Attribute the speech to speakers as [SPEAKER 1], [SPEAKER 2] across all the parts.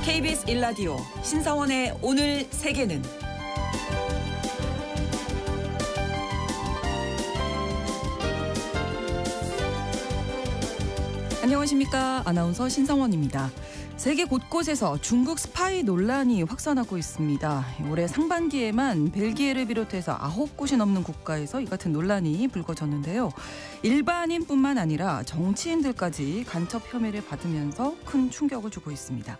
[SPEAKER 1] KBS 1라디오 신성원의 오늘 세계는 안녕하십니까. 아나운서 신성원입니다. 세계 곳곳에서 중국 스파이 논란이 확산하고 있습니다. 올해 상반기에만 벨기에를 비롯해서 9곳이 넘는 국가에서 이 같은 논란이 불거졌는데요. 일반인뿐만 아니라 정치인들까지 간첩 혐의를 받으면서 큰 충격을 주고 있습니다.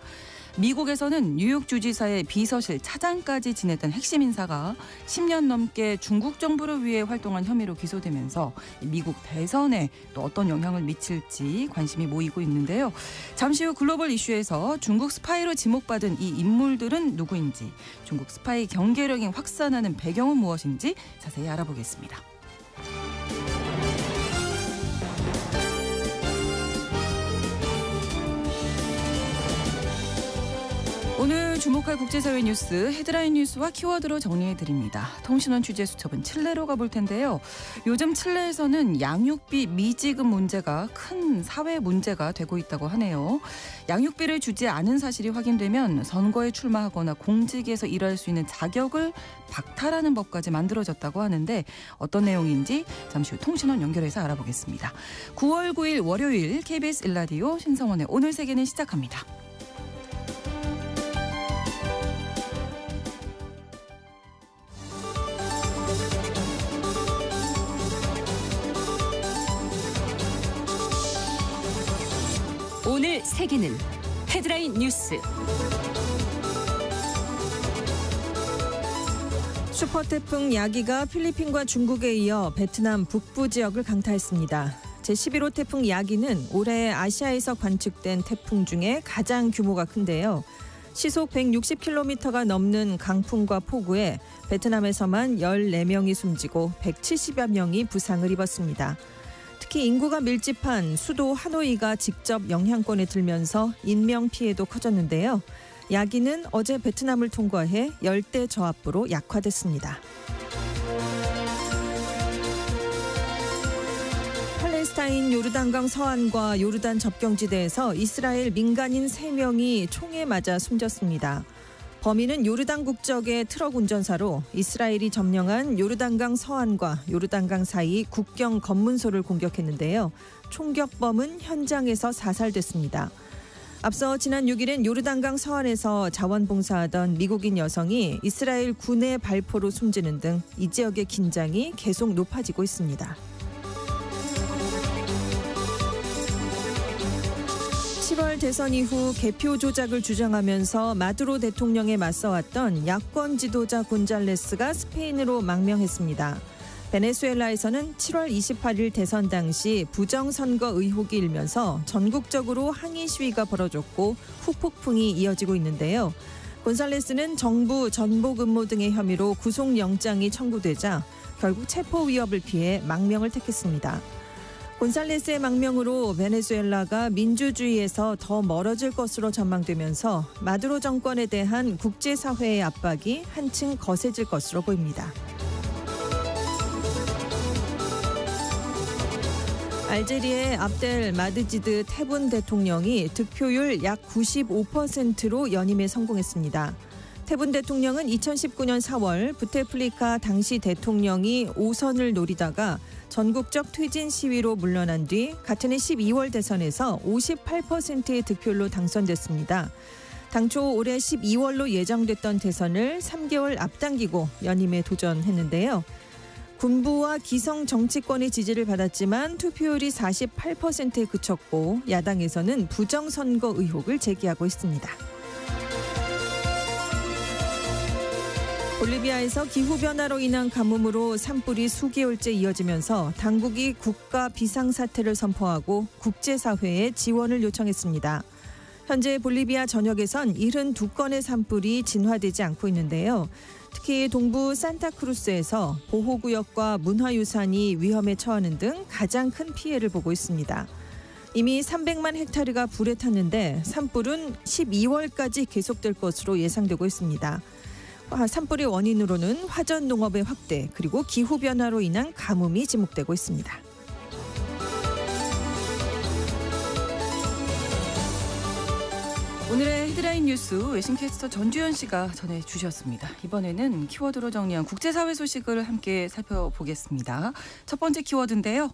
[SPEAKER 1] 미국에서는 뉴욕 주지사의 비서실 차장까지 지냈던 핵심 인사가 10년 넘게 중국 정부를 위해 활동한 혐의로 기소되면서 미국 대선에 또 어떤 영향을 미칠지 관심이 모이고 있는데요. 잠시 후 글로벌 이슈에서 중국 스파이로 지목받은 이 인물들은 누구인지, 중국 스파이 경계력이 확산하는 배경은 무엇인지 자세히 알아보겠습니다. 오늘 주목할 국제사회 뉴스 헤드라인 뉴스와 키워드로 정리해드립니다. 통신원 취재 수첩은 칠레로 가볼 텐데요. 요즘 칠레에서는 양육비 미지급 문제가 큰 사회 문제가 되고 있다고 하네요. 양육비를 주지 않은 사실이 확인되면 선거에 출마하거나 공직에서 일할 수 있는 자격을 박탈하는 법까지 만들어졌다고 하는데 어떤 내용인지 잠시 후 통신원 연결해서 알아보겠습니다. 9월 9일 월요일 KBS 1라디오 신성원의 오늘 세계는 시작합니다. 오늘 세계는 헤드라인 뉴스.
[SPEAKER 2] 슈퍼태풍 야기가 필리핀과 중국에 이어 베트남 북부 지역을 강타했습니다. 제11호 태풍 야기는 올해 아시아에서 관측된 태풍 중에 가장 규모가 큰데요. 시속 160km가 넘는 강풍과 폭우에 베트남에서만 14명이 숨지고 170여 명이 부상을 입었습니다. 특히 인구가 밀집한 수도 하노이가 직접 영향권에 들면서 인명피해도 커졌는데요. 야기는 어제 베트남을 통과해 열대 저압부로 약화됐습니다. 팔레스타인 요르단강 서안과 요르단 접경지대에서 이스라엘 민간인 3명이 총에 맞아 숨졌습니다. 범인은 요르단 국적의 트럭 운전사로 이스라엘이 점령한 요르단강 서안과 요르단강 사이 국경 검문소를 공격했는데요. 총격범은 현장에서 사살됐습니다. 앞서 지난 6일엔 요르단강 서안에서 자원봉사하던 미국인 여성이 이스라엘 군의 발포로 숨지는 등 이 지역의 긴장이 계속 높아지고 있습니다. 7월 대선 이후 개표 조작을 주장하면서 마두로 대통령에 맞서왔던 야권 지도자 곤잘레스가 스페인으로 망명했습니다. 베네수엘라에서는 7월 28일 대선 당시 부정선거 의혹이 일면서 전국적으로 항의 시위가 벌어졌고 후폭풍이 이어지고 있는데요. 곤살레스는 정부 전복 음모 등의 혐의로 구속영장이 청구되자 결국 체포 위협을 피해 망명을 택했습니다. 곤살레스의 망명으로 베네수엘라가 민주주의에서 더 멀어질 것으로 전망되면서 마두로 정권에 대한 국제사회의 압박이 한층 거세질 것으로 보입니다. 알제리의 압델 마드지드 테분 대통령이 득표율 약 95%로 연임에 성공했습니다. 테분 대통령은 2019년 4월 부테플리카 당시 대통령이 5선을 노리다가 전국적 퇴진 시위로 물러난 뒤 같은 해 12월 대선에서 58%의 득표율로 당선됐습니다. 당초 올해 12월로 예정됐던 대선을 3개월 앞당기고 연임에 도전했는데요. 군부와 기성 정치권의 지지를 받았지만 투표율이 48%에 그쳤고 야당에서는 부정선거 의혹을 제기하고 있습니다. 볼리비아에서 기후변화로 인한 가뭄으로 산불이 수개월째 이어지면서 당국이 국가 비상사태를 선포하고 국제사회에 지원을 요청했습니다. 현재 볼리비아 전역에선 72건의 산불이 진화되지 않고 있는데요. 특히 동부 산타크루스에서 보호구역과 문화유산이 위험에 처하는 등 가장 큰 피해를 보고 있습니다. 이미 300만 헥타르가 불에 탔는데 산불은 12월까지 계속될 것으로 예상되고 있습니다. 산불의 원인으로는 화전 농업의 확대 그리고 기후변화로 인한 가뭄이 지목되고 있습니다.
[SPEAKER 1] 오늘의 헤드라인 뉴스 외신캐스터 전주현 씨가 전해주셨습니다. 이번에는 키워드로 정리한 국제사회 소식을 함께 살펴보겠습니다. 첫 번째 키워드인데요.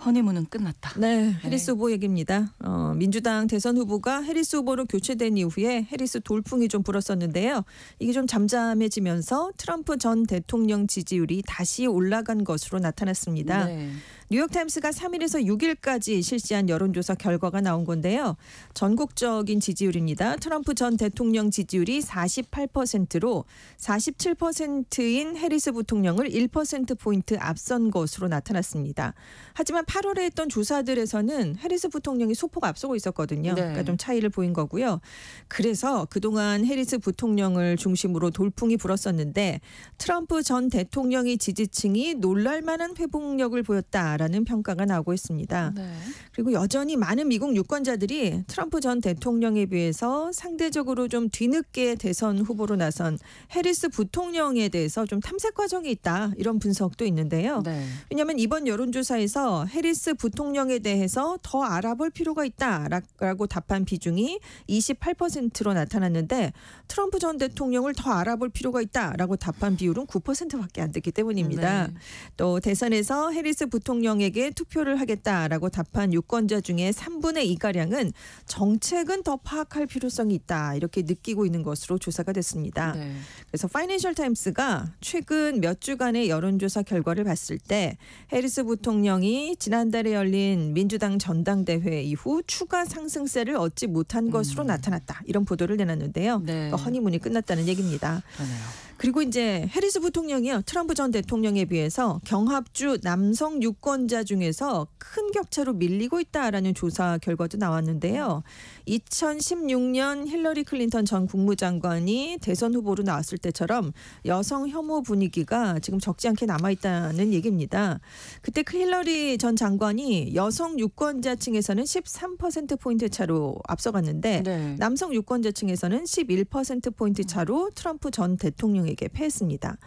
[SPEAKER 1] 허니문은 끝났다.
[SPEAKER 2] 네, 해리스 후보 얘기입니다. 민주당 대선 후보가 해리스 후보로 교체된 이후에 해리스 돌풍이 좀 불었었는데요. 이게 좀 잠잠해지면서 트럼프 전 대통령 지지율이 다시 올라간 것으로 나타났습니다.
[SPEAKER 1] 네.
[SPEAKER 2] 뉴욕타임스가 3일에서 6일까지 실시한 여론조사 결과가 나온 건데요. 전국적인 지지율입니다. 트럼프 전 대통령 지지율이 48%로 47%인 해리스 부통령을 1%포인트 앞선 것으로 나타났습니다. 하지만 8월에 했던 조사들에서는 해리스 부통령이 소폭 앞서고 있었거든요.
[SPEAKER 1] 네.
[SPEAKER 2] 그러니까 좀 차이를 보인 거고요. 그래서 그동안 해리스 부통령을 중심으로 돌풍이 불었었는데 트럼프 전 대통령의 지지층이 놀랄만한 회복력을 보였다라는 평가가 나오고 있습니다.
[SPEAKER 1] 네.
[SPEAKER 2] 그리고 여전히 많은 미국 유권자들이 트럼프 전 대통령에 비해서 상대적으로 좀 뒤늦게 대선 후보로 나선 해리스 부통령에 대해서 좀 탐색 과정이 있다. 이런 분석도 있는데요.
[SPEAKER 1] 네.
[SPEAKER 2] 왜냐하면 이번 여론조사에서 해리스 부통령에 대해서 더 알아볼 필요가 있다라고 답한 비중이 28%로 나타났는데 트럼프 전 대통령을 더 알아볼 필요가 있다라고 답한 비율은 9%밖에 안 됐기 때문입니다.
[SPEAKER 1] 네.
[SPEAKER 2] 또 대선에서 해리스 부통령에게 투표를 하겠다라고 답한 유권자 중에 3분의 2가량은 정책은 더 파악할 필요성이 있다 이렇게 느끼고 있는 것으로 조사가 됐습니다.
[SPEAKER 1] 네.
[SPEAKER 2] 그래서 파이낸셜 타임스가 최근 몇 주간의 여론조사 결과를 봤을 때 해리스 부통령이 지난달에 열린 민주당 전당대회 이후 추가 상승세를 얻지 못한 것으로 나타났다. 이런 보도를 내놨는데요.
[SPEAKER 1] 네.
[SPEAKER 2] 그러니까 허니문이 끝났다는 얘기입니다.
[SPEAKER 1] 그러네요.
[SPEAKER 2] 그리고 이제 해리스 부통령이요. 트럼프 전 대통령에 비해서 경합주 남성 유권자 중에서 큰 격차로 밀리고 있다라는 조사 결과도 나왔는데요. 2016년 힐러리 클린턴 전 국무장관이 대선 후보로 나왔을 때처럼 여성 혐오 분위기가 지금 적지 않게 남아있다는 얘기입니다. 그때 힐러리 전 장관이 여성 유권자층에서는 13%포인트 차로 앞서갔는데
[SPEAKER 1] 네.
[SPEAKER 2] 남성 유권자층에서는 11%포인트 차로 트럼프 전 대통령에게 패했습니다.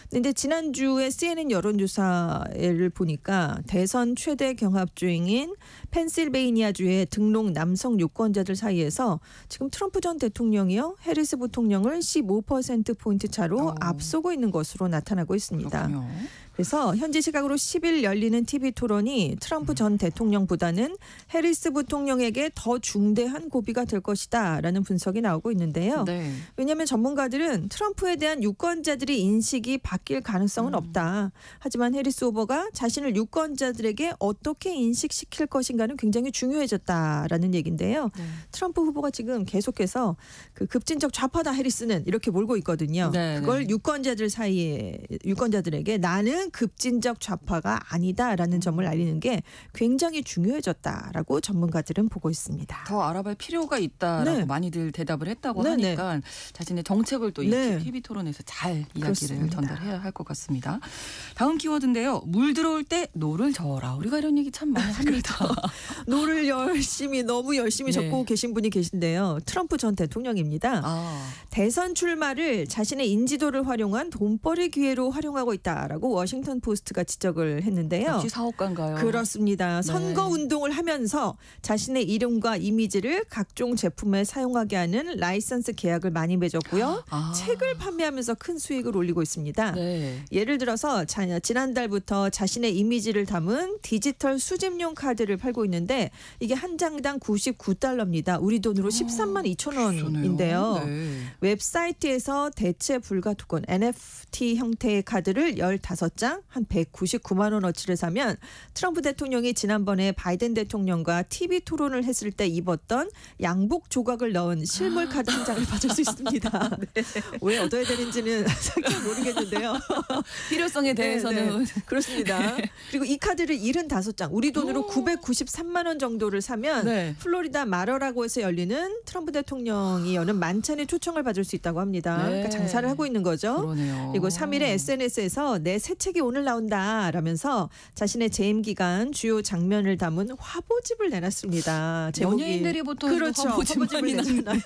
[SPEAKER 2] 그런데 지난주에 CNN 여론조사를 보니까 대선 최대 경합주인 펜실베이니아주의 등록 남성 유권자들 사이에서 지금 트럼프 전 대통령이요. 해리스 부통령을 15%포인트 차로 앞서고 있는 것으로 나타나고 있습니다.
[SPEAKER 1] 그렇군요.
[SPEAKER 2] 그래서 현지 시각으로 10일 열리는 TV 토론이 트럼프 전 대통령보다는 해리스 부통령에게 더 중대한 고비가 될 것이다라는 분석이 나오고 있는데요.
[SPEAKER 1] 네.
[SPEAKER 2] 왜냐하면 전문가들은 트럼프에 대한 유권자들의 인식이 바뀔 가능성은 없다. 하지만 해리스 후보가 자신을 유권자들에게 어떻게 인식시킬 것인가는 굉장히 중요해졌다라는 얘기인데요.
[SPEAKER 1] 네.
[SPEAKER 2] 트럼프 후보가 지금 계속해서 그 급진적 좌파다 해리스는 이렇게 몰고 있거든요.
[SPEAKER 1] 네,
[SPEAKER 2] 그걸
[SPEAKER 1] 네.
[SPEAKER 2] 유권자들 사이에 유권자들에게 나는 급진적 좌파가 아니다라는 점을 알리는 게 굉장히 중요해졌다라고 전문가들은 보고 있습니다.
[SPEAKER 1] 더 알아볼 필요가 있다라고
[SPEAKER 2] 네.
[SPEAKER 1] 많이들 대답을 했다고
[SPEAKER 2] 네,
[SPEAKER 1] 하니까 자신의 정책을 또 이
[SPEAKER 2] 네.
[SPEAKER 1] TV 토론에서 잘 이야기를
[SPEAKER 2] 그렇습니다.
[SPEAKER 1] 전달해야 할 것 같습니다. 다음 키워드인데요. 물 들어올 때 노를 저어라. 우리가 이런 얘기 참 많이 합니다.
[SPEAKER 2] 노를 너무 열심히
[SPEAKER 1] 네.
[SPEAKER 2] 적고 계신 분이 계신데요. 트럼프 전 대통령입니다.
[SPEAKER 1] 아,
[SPEAKER 2] 대선 출마를 자신의 인지도를 활용한 돈벌이 기회로 활용하고 있다라고 워싱턴 포스트가 지적을 했는데요.
[SPEAKER 1] 역시 사업가인가요?
[SPEAKER 2] 그렇습니다.
[SPEAKER 1] 네.
[SPEAKER 2] 선거 운동을 하면서 자신의 이름과 이미지를 각종 제품에 사용하게 하는 라이선스 계약을 많이 맺었고요.
[SPEAKER 1] 아.
[SPEAKER 2] 책을 판매하면서 큰 수익을 올리고 있습니다.
[SPEAKER 1] 네.
[SPEAKER 2] 예를 들어서 지난달부터 자신의 이미지를 담은 디지털 수집용 카드를 팔고 있는데 이게 한 장당 99달러입니다. 우리 돈으로 13만 2천 원인데요.
[SPEAKER 1] 네.
[SPEAKER 2] 웹사이트에서 대체 불가 토큰 NFT 형태의 카드를 15장 한 199만 원어치를 사면 트럼프 대통령이 지난번에 바이든 대통령과 TV 토론을 했을 때 입었던 양복 조각을 넣은 실물 카드 한 장을 받을 수 있습니다. 네. 왜 얻어야 되는지는 잘 모르겠는데요.
[SPEAKER 1] 필요성에 대해서는
[SPEAKER 2] 그렇습니다. 그리고 이 카드를 75장 우리 돈으로 993만 원 정도를 사면
[SPEAKER 1] 네.
[SPEAKER 2] 플로리다 마러라고에서 열리는 트럼프 대통령이 여는 만찬에 초청을 받을 수 있다고 합니다.
[SPEAKER 1] 네.
[SPEAKER 2] 그러니까 장사를 하고 있는 거죠.
[SPEAKER 1] 그러네요.
[SPEAKER 2] 그리고 3일에 SNS에서 내 새 책 책이 오늘 나온다 라면서 자신의 재임 기간 주요 장면을 담은 화보집을 내놨습니다.
[SPEAKER 1] 연예인들이 보통
[SPEAKER 2] 그렇죠.
[SPEAKER 1] 화보집을 내잖아요.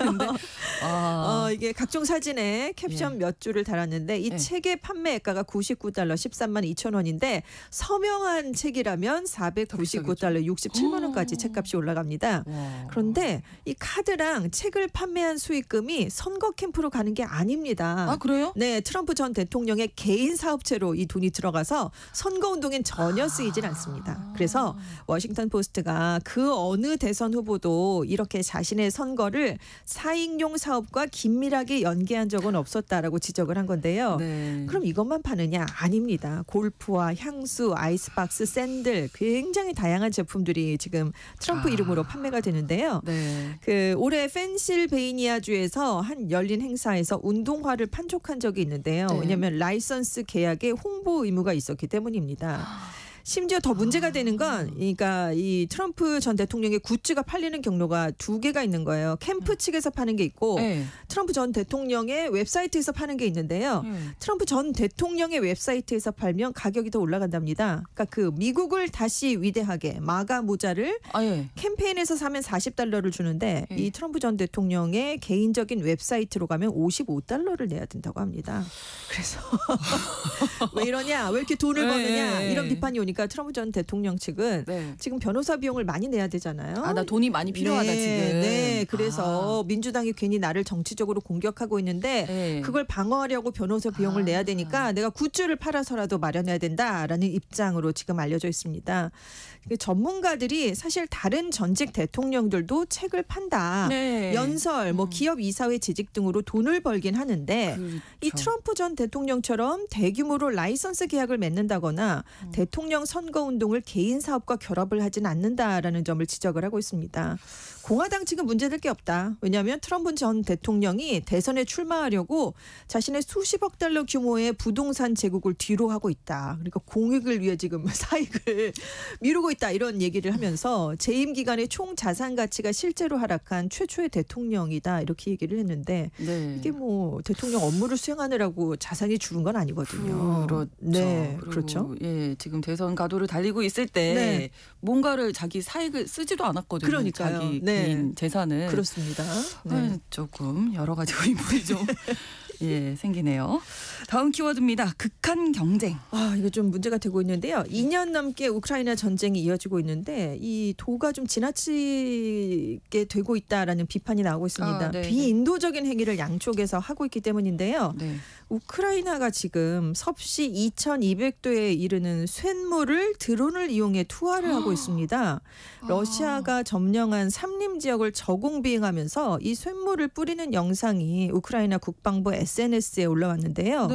[SPEAKER 2] 이게 각종 사진에 캡션 몇 줄을 달았는데 이 책의 판매가가 $99 13만 2천 원인데 서명한 책이라면 $499 67만 원까지 책값이 올라갑니다.
[SPEAKER 1] 와.
[SPEAKER 2] 그런데 이 카드랑 책을 판매한 수익금이 선거 캠프로 가는 게 아닙니다.
[SPEAKER 1] 아, 그래요?
[SPEAKER 2] 네, 트럼프 전 대통령의 개인 사업체로 이 돈이 들어가서 선거운동엔 전혀 쓰이질 않습니다. 그래서 워싱턴 포스트가 그 어느 대선 후보도 이렇게 자신의 선거를 사익용 사업과 긴밀하게 연계한 적은 없었다라고 지적을 한 건데요.
[SPEAKER 1] 네.
[SPEAKER 2] 그럼 이것만 파느냐? 아닙니다. 골프와 향수, 아이스박스, 샌들 굉장히 다양한 제품들이 지금 트럼프 이름으로 판매가 되는데요.
[SPEAKER 1] 네.
[SPEAKER 2] 그 올해 펜실베이니아주에서 한 열린 행사에서 운동화를 판촉한 적이 있는데요.
[SPEAKER 1] 네.
[SPEAKER 2] 왜냐하면 라이선스 계약에 홍보 의무가 있었기 때문입니다. 심지어 더 문제가 되는 건 그러니까 이 트럼프 전 대통령의 굿즈가 팔리는 경로가 두 개가 있는 거예요. 캠프 측에서 파는 게 있고
[SPEAKER 1] 네.
[SPEAKER 2] 트럼프 전 대통령의 웹사이트에서 파는 게 있는데요. 트럼프 전 대통령의 웹사이트에서 팔면 가격이 더 올라간답니다. 그러니까 그 미국을 다시 위대하게 마가 모자를
[SPEAKER 1] 예.
[SPEAKER 2] 캠페인에서 사면 $40를 주는데
[SPEAKER 1] 예.
[SPEAKER 2] 이 트럼프 전 대통령의 개인적인 웹사이트로 가면 $55를 내야 된다고 합니다. 그래서 왜 이러냐? 왜 이렇게 돈을 버느냐? 이런 비판이 오니까 트럼프 전 대통령 측은 지금 변호사 비용을 많이 내야 되잖아요.
[SPEAKER 1] 아, 나 돈이 많이 필요하다 지금.
[SPEAKER 2] 네, 그래서 민주당이 괜히 나를 정치적으로 공격하고 있는데 그걸 방어하려고 변호사 비용을 내야 되니까 내가 굿즈를 팔아서라도 마련해야 된다라는 입장으로 지금 알려져 있습니다. 전문가들이 사실 다른 전직 대통령들도 책을 판다. 연설, 기업 이사회 재직 등으로 돈을 벌긴 하는데
[SPEAKER 1] 그렇죠.
[SPEAKER 2] 이 트럼프 전 대통령처럼 대규모로 라이선스 계약을 맺는다거나 대통령 선거운동을 개인 사업과 결합을 하진 않는다라는 점을 지적을 하고 있습니다. 공화당 측은 문제될 게 없다. 왜냐하면 트럼프 전 대통령이 대선에 출마하려고 자신의 수십억 달러 규모의 부동산 제국을 뒤로 하고 있다. 그러니까 공익을 위해 지금 사익을 미루고 있다. 이런 얘기를 하면서 재임 기간에 총 자산 가치가 실제로 하락한 최초의 대통령이다. 이렇게 얘기를 했는데 이게 뭐 대통령 업무를 수행하느라고 자산이 줄은 건 아니거든요.
[SPEAKER 1] 그렇죠.
[SPEAKER 2] 네, 그렇죠.
[SPEAKER 1] 예, 지금 대선 가도를 달리고 있을 때 뭔가를 자기 사익을 쓰지도 않았거든요.
[SPEAKER 2] 그러니까요.
[SPEAKER 1] 자기 개인 재산을.
[SPEAKER 2] 그렇습니다.
[SPEAKER 1] 조금 여러 가지 의문이 좀 생기네요. 다음 키워드입니다. 극한 경쟁.
[SPEAKER 2] 이거 좀 문제가 되고 있는데요. 2년 넘게 우크라이나 전쟁이 이어지고 있는데 이 도가 좀 지나치게 되고 있다라는 비판이 나오고 있습니다. 비인도적인 행위를 양쪽에서 하고 있기 때문인데요. 우크라이나가 지금 섭씨 2200도에 이르는 쇳물을 드론을 이용해 투하를 하고 있습니다. 러시아가 점령한 삼림 지역을 저공 비행하면서 이 쇳물을 뿌리는 영상이 우크라이나 국방부 SNS에 올라왔는데요.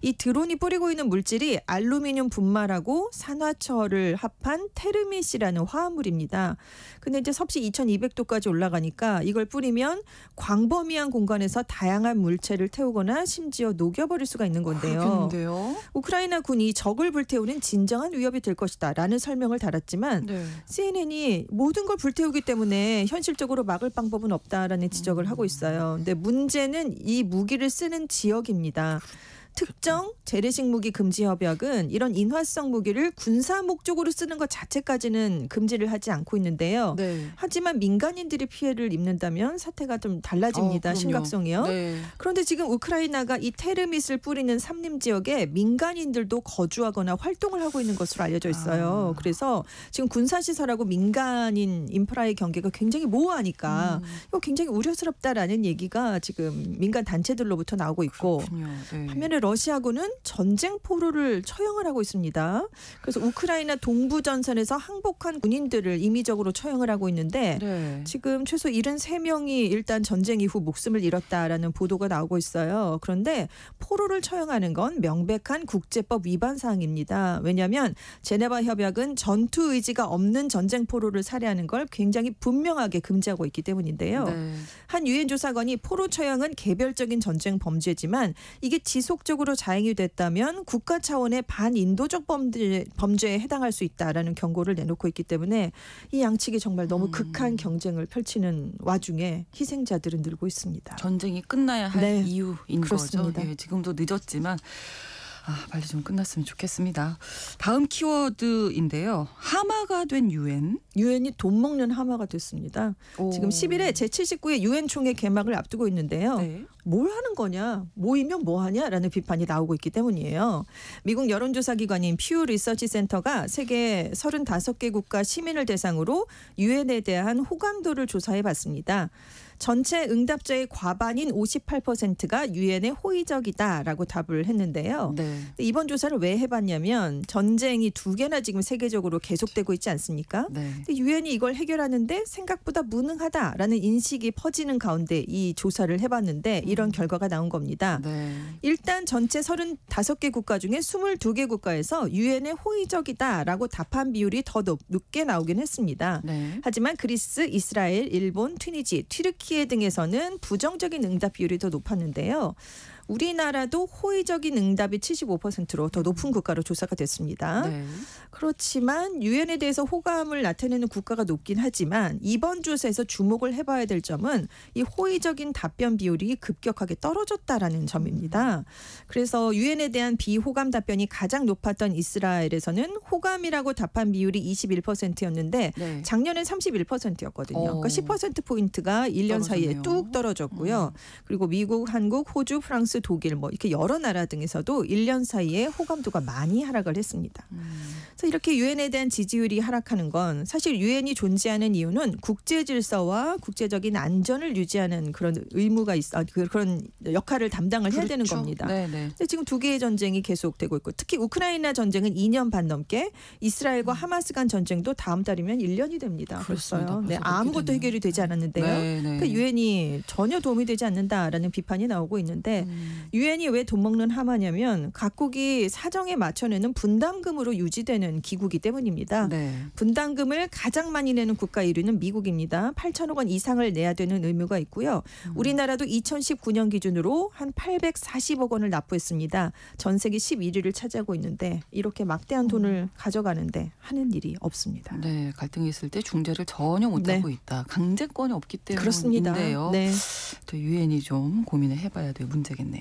[SPEAKER 2] 이 드론이 뿌리고 있는 물질이 알루미늄 분말하고 산화철을 합한 테르밋이라는 화합물입니다. 근데 이제 섭씨 2200도까지 올라가니까 이걸 뿌리면 광범위한 공간에서 다양한 물체를 태우거나 심지어 녹여버릴 수가 있는 건데요.
[SPEAKER 1] 그렇겠는데요?
[SPEAKER 2] 우크라이나 군이 적을 불태우는 진정한 위협이 될 것이다 라는 설명을 달았지만 CNN이 모든 걸 불태우기 때문에 현실적으로 막을 방법은 없다라는 지적을 하고 있어요. 근데 문제는 이 무기를 쓰는 지역입니다. 특정 재래식 무기 금지 협약은 이런 인화성 무기를 군사 목적으로 쓰는 것 자체까지는 금지를 하지 않고 있는데요. 하지만 민간인들이 피해를 입는다면 사태가 좀 달라집니다. 심각성이요. 그런데 지금 우크라이나가 이 테르밋을 뿌리는 삼림 지역에 민간인들도 거주하거나 활동을 하고 있는 것으로 알려져 있어요. 그래서 지금 군사시설하고 민간인 인프라의 경계가 굉장히 모호하니까 이거 굉장히 우려스럽다라는 얘기가 지금 민간 단체들로부터 나오고 있고 반면에 러시아군은 전쟁 포로를 처형을 하고 있습니다. 그래서 우크라이나 동부 전선에서 항복한 군인들을 임의적으로 처형을 하고 있는데 지금 최소 73명이 일단 전쟁 이후 목숨을 잃었다라는 보도가 나오고 있어요. 그런데 포로를 처형하는 건 명백한 국제법 위반 사항입니다. 왜냐하면 제네바 협약은 전투 의지가 없는 전쟁 포로를 살해하는 걸 굉장히 분명하게 금지하고 있기 때문인데요. 한 유엔 조사관이 포로 처형은 개별적인 전쟁 범죄지만 이게 지속적으로 자행이 됐다면 국가 차원의 반인도적 범죄에 해당할 수 있다라는 경고를 내놓고 있기 때문에 이 양측이 정말 너무 극한 경쟁을 펼치는 와중에 희생자들은 늘고 있습니다.
[SPEAKER 1] 전쟁이 끝나야 할 이유인
[SPEAKER 2] 그렇습니다.
[SPEAKER 1] 거죠. 지금도 늦었지만 빨리 좀 끝났으면 좋겠습니다. 다음 키워드인데요. 하마가 된 유엔.
[SPEAKER 2] 유엔이 돈 먹는 하마가 됐습니다. 지금 10일에 제79회 유엔 총회 개막을 앞두고 있는데요.
[SPEAKER 1] 네.
[SPEAKER 2] 뭘 하는 거냐, 모이면 뭐 하냐라는 비판이 나오고 있기 때문이에요. 미국 여론조사 기관인 퓨 리서치 센터가 세계 35개 국가 시민을 대상으로 유엔에 대한 호감도를 조사해 봤습니다. 전체 응답자의 과반인 58%가 유엔에 호의적이다라고 답을 했는데요.
[SPEAKER 1] 네.
[SPEAKER 2] 이번 조사를 왜 해봤냐면 전쟁이 2개나 지금 세계적으로 계속되고 있지 않습니까?
[SPEAKER 1] 네.
[SPEAKER 2] 유엔이 이걸 해결하는데 생각보다 무능하다라는 인식이 퍼지는 가운데 이 조사를 해봤는데 이런 결과가 나온 겁니다.
[SPEAKER 1] 네.
[SPEAKER 2] 일단 전체 35개 국가 중에 22개 국가에서 유엔에 호의적이다라고 답한 비율이 더 높게 나오긴 했습니다.
[SPEAKER 1] 네.
[SPEAKER 2] 하지만 그리스, 이스라엘, 일본, 튀니지, 튀르키예 등에서는 부정적인 응답 비율이 더 높았는데요. 우리나라도 호의적인 응답이 75%로 더 높은 국가로 조사가 됐습니다.
[SPEAKER 1] 네.
[SPEAKER 2] 그렇지만 유엔에 대해서 호감을 나타내는 국가가 높긴 하지만 이번 조사에서 주목을 해봐야 될 점은 이 호의적인 답변 비율이 급격하게 떨어졌다라는 점입니다. 그래서 유엔에 대한 비호감 답변이 가장 높았던 이스라엘에서는 호감이라고 답한 비율이 21%였는데
[SPEAKER 1] 네.
[SPEAKER 2] 작년엔 31%였거든요. 그러니까 10%포인트가 1년 사이에
[SPEAKER 1] 떨어졌네요.
[SPEAKER 2] 뚝 떨어졌고요. 그리고 미국, 한국, 호주, 프랑스, 독일 뭐 이렇게 여러 나라 등에서도 1년 사이에 호감도가 많이 하락을 했습니다. 그래서 이렇게 유엔에 대한 지지율이 하락하는 건 사실 유엔이 존재하는 이유는 국제 질서와 국제적인 안전을 유지하는 그런 의무가 있어 그런 역할을 담당을 해야 되는 겁니다.
[SPEAKER 1] 네네.
[SPEAKER 2] 근데 지금 2개의 전쟁이 계속되고 있고 특히 우크라이나 전쟁은 2년 반 넘게 이스라엘과 하마스 간 전쟁도 다음 달이면 1년이 됩니다.
[SPEAKER 1] 그렇습니다.
[SPEAKER 2] 벌써요. 네,
[SPEAKER 1] 벌써
[SPEAKER 2] 아무것도
[SPEAKER 1] 그렇게
[SPEAKER 2] 해결이 되지 않았는데요.
[SPEAKER 1] 네네.
[SPEAKER 2] 그러니까 유엔이 전혀 도움이 되지 않는다라는 비판이 나오고 있는데 유엔이 왜 돈 먹는 하마냐면 각국이 사정에 맞춰내는 분담금으로 유지되는 기구이기 때문입니다.
[SPEAKER 1] 네.
[SPEAKER 2] 분담금을 가장 많이 내는 국가 1위는 미국입니다. 8천억 원 이상을 내야 되는 의무가 있고요. 우리나라도 2019년 기준으로 한 840억 원을 납부했습니다. 전 세계 11위를 차지하고 있는데 이렇게 막대한 돈을 가져가는데 하는 일이 없습니다.
[SPEAKER 1] 네, 갈등이 있을 때 중재를 전혀 못하고 있다. 강제권이 없기
[SPEAKER 2] 그렇습니다.
[SPEAKER 1] 때문인데요.
[SPEAKER 2] 네.
[SPEAKER 1] 또 유엔이 좀 고민을 해봐야 될 문제겠네요.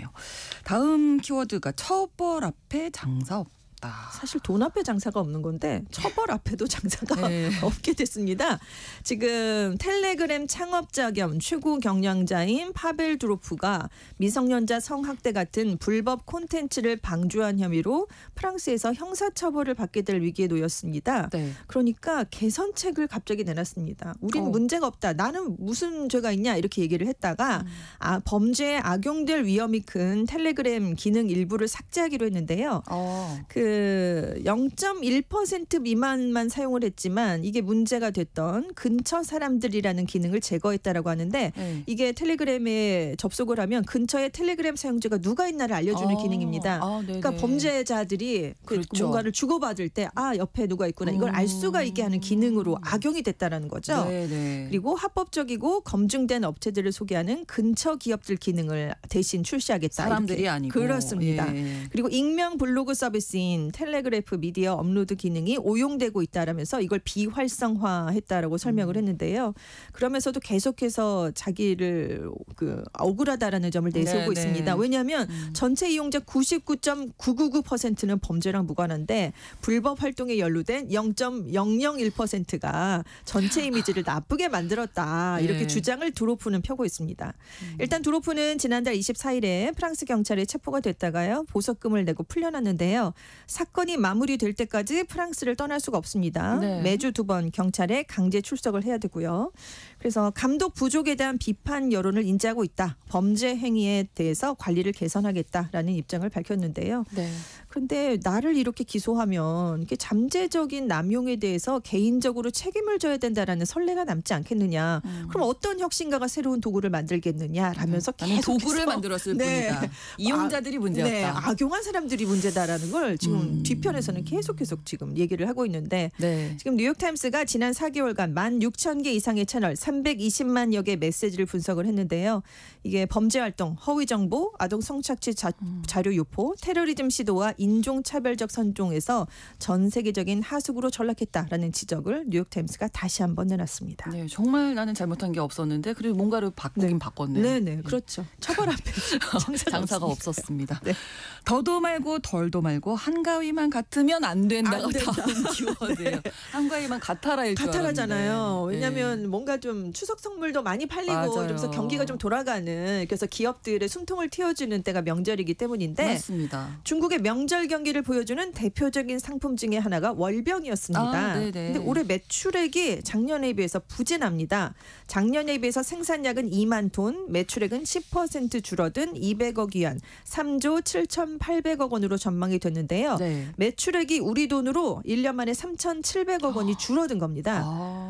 [SPEAKER 1] 다음 키워드가 처벌 앞에 장사 없다.
[SPEAKER 2] 사실 돈 앞에 장사가 없는 건데 처벌 앞에도 장사가
[SPEAKER 1] 네.
[SPEAKER 2] 없게 됐습니다. 지금 텔레그램 창업자 겸 최고 경영자인 파벨 두로프가 미성년자 성학대 같은 불법 콘텐츠를 방조한 혐의로 프랑스에서 형사처벌을 받게 될 위기에 놓였습니다.
[SPEAKER 1] 네.
[SPEAKER 2] 그러니까 개선책을 갑자기 내놨습니다. 우린 문제가 없다. 나는 무슨 죄가 있냐 이렇게 얘기를 했다가 범죄에 악용될 위험이 큰 텔레그램 기능 일부를 삭제하기로 했는데요. 그 0.1% 미만만 사용을 했지만 이게 문제가 됐던 근처 사람들이라는 기능을 제거했다라고 하는데
[SPEAKER 1] 네.
[SPEAKER 2] 이게 텔레그램에 접속을 하면 근처에 텔레그램 사용자가 누가 있나를 알려주는 기능입니다. 그러니까 범죄자들이
[SPEAKER 1] 그렇죠.
[SPEAKER 2] 뭔가를 주고받을 때 옆에 누가 있구나 이걸 알 수가 있게 하는 기능으로 악용이 됐다라는 거죠.
[SPEAKER 1] 네네.
[SPEAKER 2] 그리고 합법적이고 검증된 업체들을 소개하는 근처 기업들 기능을 대신 출시하겠다.
[SPEAKER 1] 사람들이
[SPEAKER 2] 이렇게.
[SPEAKER 1] 아니고.
[SPEAKER 2] 그렇습니다.
[SPEAKER 1] 예.
[SPEAKER 2] 그리고 익명 블로그 서비스인 텔레그래프 미디어 업로드 기능이 오용되고 있다라면서 이걸 비활성화했다라고 설명을 했는데요. 그러면서도 계속해서 자기를 억울하다라는 점을 내세우고
[SPEAKER 1] 네네.
[SPEAKER 2] 있습니다. 왜냐하면 전체 이용자 99.999%는 범죄랑 무관한데 불법 활동에 연루된 0.001%가 전체 이미지를 나쁘게 만들었다. 이렇게
[SPEAKER 1] 네.
[SPEAKER 2] 주장을 두로프는 펴고 있습니다. 일단 두로프는 지난달 24일에 프랑스 경찰에 체포가 됐다가요. 보석금을 내고 풀려났는데요. 사건이 마무리될 때까지 프랑스를 떠날 수가 없습니다.
[SPEAKER 1] 네.
[SPEAKER 2] 매주 2번 경찰에 강제 출석을 해야 되고요. 그래서 감독 부족에 대한 비판 여론을 인지하고 있다. 범죄 행위에 대해서 관리를 개선하겠다라는 입장을 밝혔는데요.
[SPEAKER 1] 네.
[SPEAKER 2] 그런데 나를 이렇게 기소하면 이게 잠재적인 남용에 대해서 개인적으로 책임을 져야 된다라는 선례가 남지 않겠느냐. 그럼 어떤 혁신가가 새로운 도구를 만들겠느냐라면서
[SPEAKER 1] 나는
[SPEAKER 2] 계속
[SPEAKER 1] 도구를 만들었을 뿐이다. 이용자들이 문제였다.
[SPEAKER 2] 네, 악용한 사람들이 문제다라는 걸 지금 뒤편에서는 계속 지금 얘기를 하고 있는데
[SPEAKER 1] 네.
[SPEAKER 2] 지금 뉴욕타임스가 지난 4개월간 16,000개 이상의 채널 320만여 개 메시지를 분석을 했는데요. 이게 범죄 활동, 허위 정보, 아동 성착취 자료 유포, 테러리즘 시도와 인종차별적 선종에서 전 세계적인 하수구로 전락했다라는 지적을 뉴욕타임스가 다시 한번 내놨습니다.
[SPEAKER 1] 네, 정말 나는 잘못한 게 없었는데 그래도 뭔가를 바꾸긴 바꿨네요.
[SPEAKER 2] 네네, 그렇죠. 처벌 앞에
[SPEAKER 1] 장사가 없었습니다.
[SPEAKER 2] 네.
[SPEAKER 1] 더도 말고 덜도 말고 한가위만 같으면 안 된다가
[SPEAKER 2] 안 된다.
[SPEAKER 1] 다음 키워드예요. 한가위만 같아라일 줄 알았는데.
[SPEAKER 2] 같아라잖아요. 왜냐하면 뭔가 좀 추석 선물도 많이 팔리고
[SPEAKER 1] 맞아요.
[SPEAKER 2] 이러면서 경기가 좀 돌아가는, 그래서 기업들의 숨통을 틔워주는 때가 명절이기 때문인데
[SPEAKER 1] 맞습니다.
[SPEAKER 2] 중국의 명절 경기를 보여주는 대표적인 상품 중에 하나가 월병이었습니다. 근데 올해 매출액이 작년에 비해서 부진합니다. 작년에 비해서 생산량은 2만 톤, 매출액은 10% 줄어든 200억 위안, 3조 7,800억 원으로 전망이 됐는데요.
[SPEAKER 1] 네.
[SPEAKER 2] 매출액이 우리 돈으로 1년 만에 3,700억 원이 줄어든 겁니다.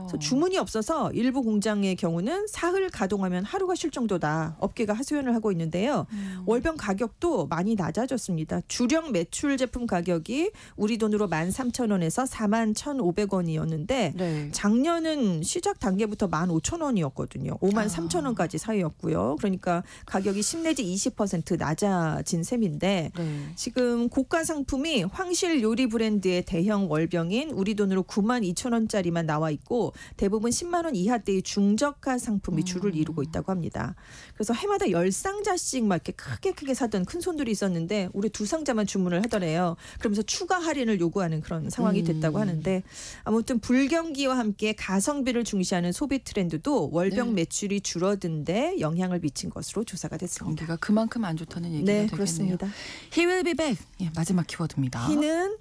[SPEAKER 2] 그래서 주문이 없어서 일부 공장의 경우는 사흘 가동하면 하루가 쉴 정도다. 업계가 하소연을 하고 있는데요. 월병 가격도 많이 낮아졌습니다. 주력 매출 제품 가격이 우리 돈으로 13,000원에서 41,500원이었는데
[SPEAKER 1] 네.
[SPEAKER 2] 작년은 시작 단계부터 15,000원이었거든요. 53,000원까지 사이였고요. 그러니까 가격이 10 내지 20% 낮아진 셈인데
[SPEAKER 1] 네.
[SPEAKER 2] 지금 고가 상품이 황실 요리 브랜드의 대형 월병인 우리 돈으로 92,000원짜리만 나와 있고 대부분 10만 원 이하대의 중저가 상품이 주를 이루고 있다고 합니다. 그래서 해마다 10상자씩 막 이렇게 크게 사던 큰 손들이 있었는데 올해 2상자만 주문을 하더래요. 그러면서 추가 할인을 요구하는 그런 상황이 됐다고 하는데 아무튼 불경기와 함께 가성비를 중시하는 소비 트렌드도 월병 매출이 줄어든데 영향을 미친 것으로 조사가 됐습니다.
[SPEAKER 1] 경기가 그만큼 안 좋다는 얘기가
[SPEAKER 2] 네,
[SPEAKER 1] 되겠네요.
[SPEAKER 2] 그렇습니다.
[SPEAKER 1] He will be back. 예, 마지막 키워드입니다.
[SPEAKER 2] 히는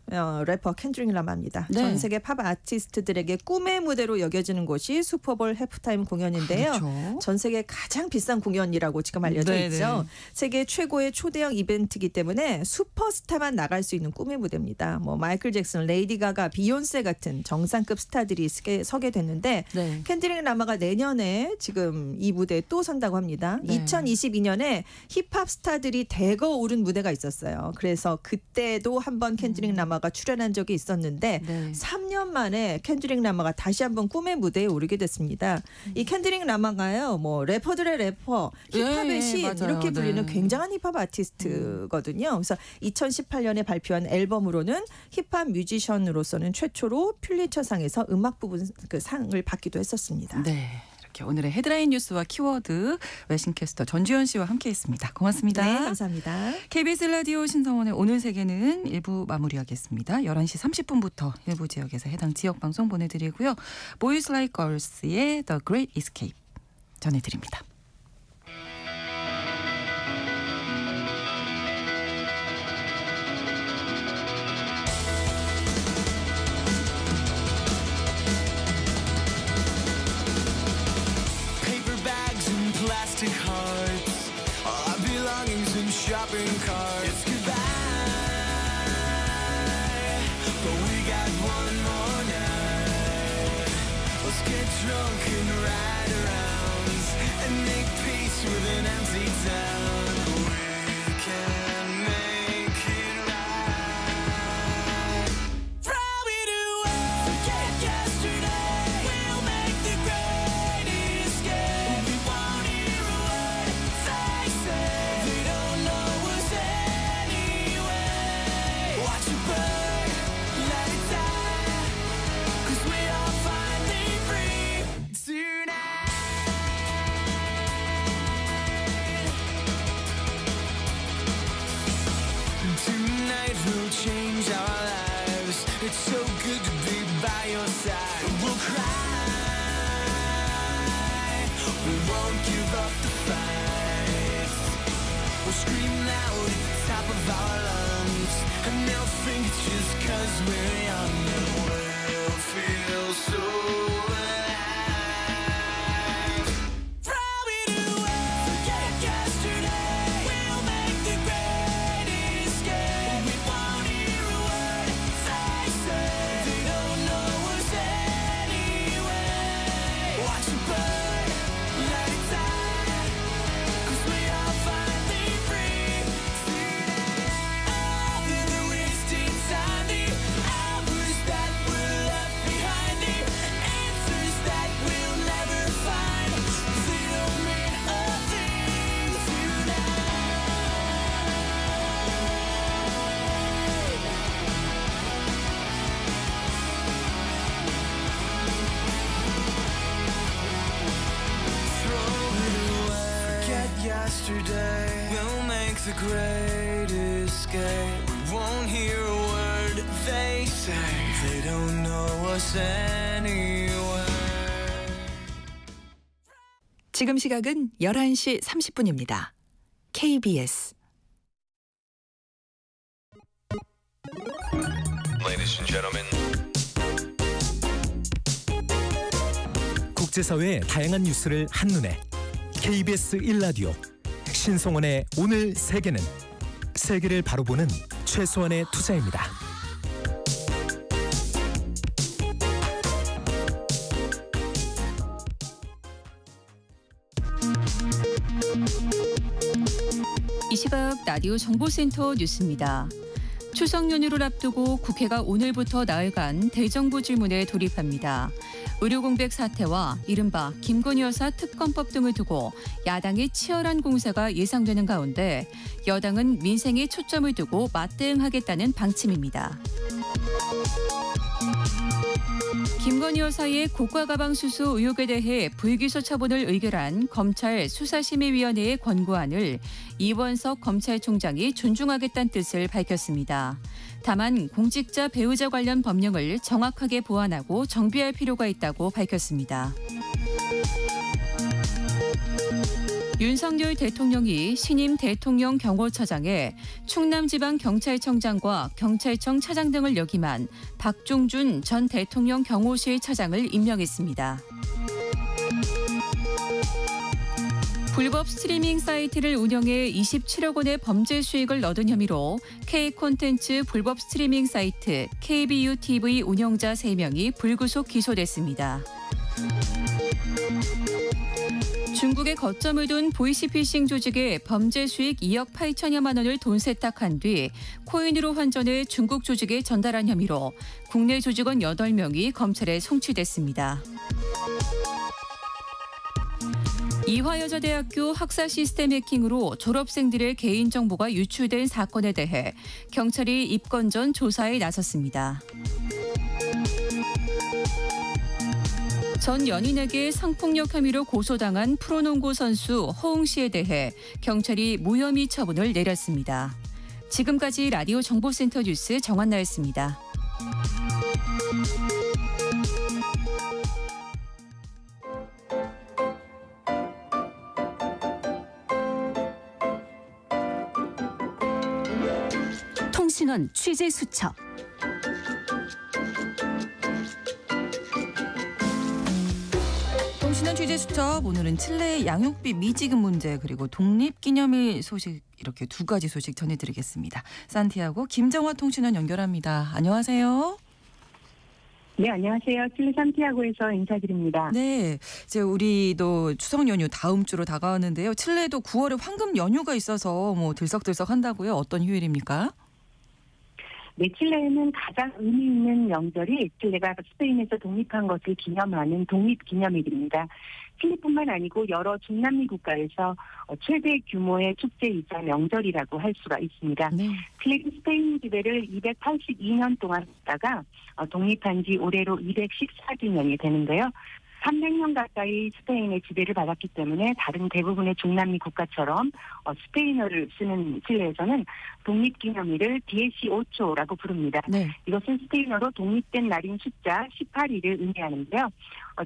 [SPEAKER 2] 래퍼 켄드릭 라마입니다.
[SPEAKER 1] 네.
[SPEAKER 2] 전 세계 팝 아티스트들에게 꿈의 무대로 여겨지는 곳이 슈퍼볼 해프타임 공연인데요.
[SPEAKER 1] 그렇죠.
[SPEAKER 2] 전 세계 가장 비싼 공연이라고 지금 알려져
[SPEAKER 1] 네네.
[SPEAKER 2] 있죠. 세계 최고의 초대형 이벤트이기 때문에 슈퍼스타만 나갈 수 있는 꿈의 무대입니다. 뭐 마이클 잭슨, 레이디 가가, 비욘세 같은 정상급 스타들이 서게 됐는데
[SPEAKER 1] 네.
[SPEAKER 2] 켄드릭 라마가 내년에 지금 이 무대에 또 선다고 합니다.
[SPEAKER 1] 네.
[SPEAKER 2] 2022년에 힙합 스타들이 대거 오른 무대가 있었어요. 그래서 그때도 한번 켄드릭 라마가 출연한 적이 있었는데
[SPEAKER 1] 네.
[SPEAKER 2] 3년 만에 켄드릭 라마가 다시 한번 꿈의 무대에 오르게 됐습니다. 이 켄드릭 라마가요, 뭐 래퍼들의 래퍼, 힙합의
[SPEAKER 1] 예,
[SPEAKER 2] 신
[SPEAKER 1] 맞아요.
[SPEAKER 2] 이렇게 불리는
[SPEAKER 1] 네.
[SPEAKER 2] 굉장한 힙합 아티스트거든요. 그래서 2018년에 발표한 앨범으로는 힙합 뮤지션으로서는 최초로 퓰리처상에서 음악 부분 그 상을 받기도 했었습니다.
[SPEAKER 1] 네. 이렇게 오늘의 헤드라인 뉴스와 키워드 외신캐스터 전주현 씨와 함께했습니다. 고맙습니다.
[SPEAKER 2] 네, 감사합니다.
[SPEAKER 1] KBS 라디오 신성원의 오늘 세계는 1부 마무리하겠습니다. 11시 30분부터 일부 지역에서 해당 지역 방송 보내드리고요. Boys Like Girls의 The Great Escape 전해드립니다.
[SPEAKER 3] Plastic hearts, all our belongings in shopping carts. It's goodbye, but we got one more night. Let's get drunk and ride around and make peace with an empty town. We can make it right. Throw it away, forget yesterday. We'll make the great escape. We won't hear a word they say. They don't know us anyway. Watch it burn, let it die, 'cause we are finally free tonight. Tonight we'll change our lives. It's so good to be by your side. We'll cry, we won't give up the fight. We'll scream loud at the top of our lungs, and they'll think it's just 'cause we're young, and we'll feel so alive. Throw it away, forget yesterday. We'll make the great escape. We won't hear a word they say. They don't know us anyway. Watch it burn, let it die, 'cause we are finally free tonight. After the wasted time, the hours that were left behind, the the great escape. We won't hear a word they say. They don't know us anyway.
[SPEAKER 4] 지금 시각은 11시 30분입니다. KBS
[SPEAKER 5] Ladies and gentlemen.
[SPEAKER 6] 국제사회의 다양한 뉴스를 한눈에 KBS 1라디오 신성원의 오늘 세계는 세계를 바로 보는 최소한의 투자입니다.
[SPEAKER 7] 이 시각 라디오 정보센터 뉴스입니다. 추석 연휴를 앞두고 국회가 오늘부터 나흘간 대정부 질문에 돌입합니다. 의료공백 사태와 이른바 김건희 여사 특검법 등을 두고 야당의 치열한 공세가 예상되는 가운데 여당은 민생에 초점을 두고 맞대응하겠다는 방침입니다. 김건희 여사의 고가 가방 수수 의혹에 대해 불기소 처분을 의결한 검찰 수사심의위원회의 권고안을 이원석 검찰총장이 존중하겠다는 뜻을 밝혔습니다. 다만 공직자 배우자 관련 법령을 정확하게 보완하고 정비할 필요가 있다고 밝혔습니다. 윤석열 대통령이 신임 대통령 경호처장에 충남지방경찰청장과 경찰청 차장 등을 역임한 박종준 전 대통령 경호실 차장을 임명했습니다. 불법 스트리밍 사이트를 운영해 27억 원의 범죄 수익을 얻은 혐의로 K콘텐츠 불법 스트리밍 사이트 KBUTV 운영자 3명이 불구속 기소됐습니다. 중국에 거점을 둔 보이시피싱 조직에 범죄 수익 2억 8천여만 원을 돈 세탁한 뒤 코인으로 환전해 중국 조직에 전달한 혐의로 국내 조직원 8명이 검찰에 송치됐습니다. 이화여자대학교 학사 시스템 해킹으로 졸업생들의 개인정보가 유출된 사건에 대해 경찰이 입건 전 조사에 나섰습니다. 전 연인에게 성폭력 혐의로 고소당한 프로농구 선수 허웅 씨에 대해 경찰이 무혐의 처분을 내렸습니다. 지금까지 라디오 정보센터 뉴스 정한나였습니다. 통신원 취재 수첩.
[SPEAKER 1] 통신원 취재 수첩, 오늘은 칠레의 양육비 미지급 문제 그리고 독립기념일 소식, 이렇게 두 가지 소식 전해드리겠습니다. 산티아고 김정화 통신원 연결합니다. 안녕하세요.
[SPEAKER 8] 네, 안녕하세요. 칠레 산티아고에서 인사드립니다.
[SPEAKER 1] 네, 이제 우리도 추석 연휴 다음 주로 다가왔는데요. 칠레도 9월에 황금 연휴가 있어서 뭐 들썩들썩 한다고요. 어떤 휴일입니까?
[SPEAKER 8] 네, 칠레는 가장 의미 있는 명절이 칠레가 스페인에서 독립한 것을 기념하는 독립기념일입니다. 칠레뿐만 아니고 여러 중남미 국가에서 최대 규모의 축제이자 명절이라고 할 수가 있습니다.
[SPEAKER 1] 네.
[SPEAKER 8] 칠레는 스페인 지배를 282년 동안 했다가 독립한 지 올해로 214주년이 되는데요. 300년 가까이 스페인의 지배를 받았기 때문에 다른 대부분의 중남미 국가처럼 스페인어를 쓰는 칠레에서는 독립기념일을 디에시 오초라고 부릅니다.
[SPEAKER 1] 네.
[SPEAKER 8] 이것은 스페인어로 독립된 날인 숫자 18일을 의미하는데요.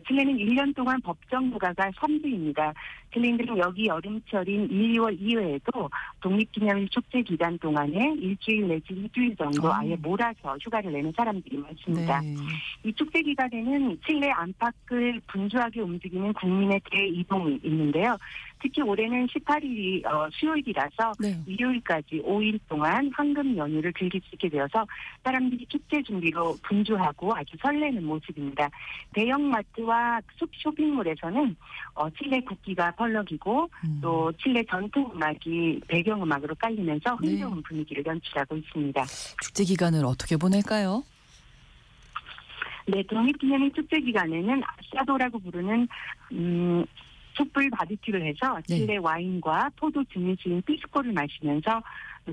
[SPEAKER 8] 칠레는 1년 동안 법정 휴가가 3주입니다. 칠레인들은 여기 여름철인 1, 2월 이외에도 독립기념일 축제 기간 동안에 일주일 내지 2주일 정도 아예 몰아서 휴가를 내는 사람들이 많습니다.
[SPEAKER 1] 네.
[SPEAKER 8] 이 축제 기간에는 칠레 안팎을 분주하게 움직이는 국민의 대이동이 있는데요. 특히 올해는 18일이 수요일이라서
[SPEAKER 1] 네.
[SPEAKER 8] 일요일까지 5일 동안 황금 연휴를 즐길 수 있게 되어서 사람들이 축제 준비로 분주하고 아주 설레는 모습입니다. 대형마트와 쇼핑몰에서는 칠레 국기가 펄럭이고 또 칠레 전통음악이 배경음악으로 깔리면서 흥겨운 분위기를 연출하고 있습니다.
[SPEAKER 1] 축제 기간을 어떻게 보낼까요?
[SPEAKER 8] 네, 독립기념일 축제 기간에는 아사도라고 부르는 촛불 바비큐를 해서 칠레 와인과 포도 증류주인 피스코를 마시면서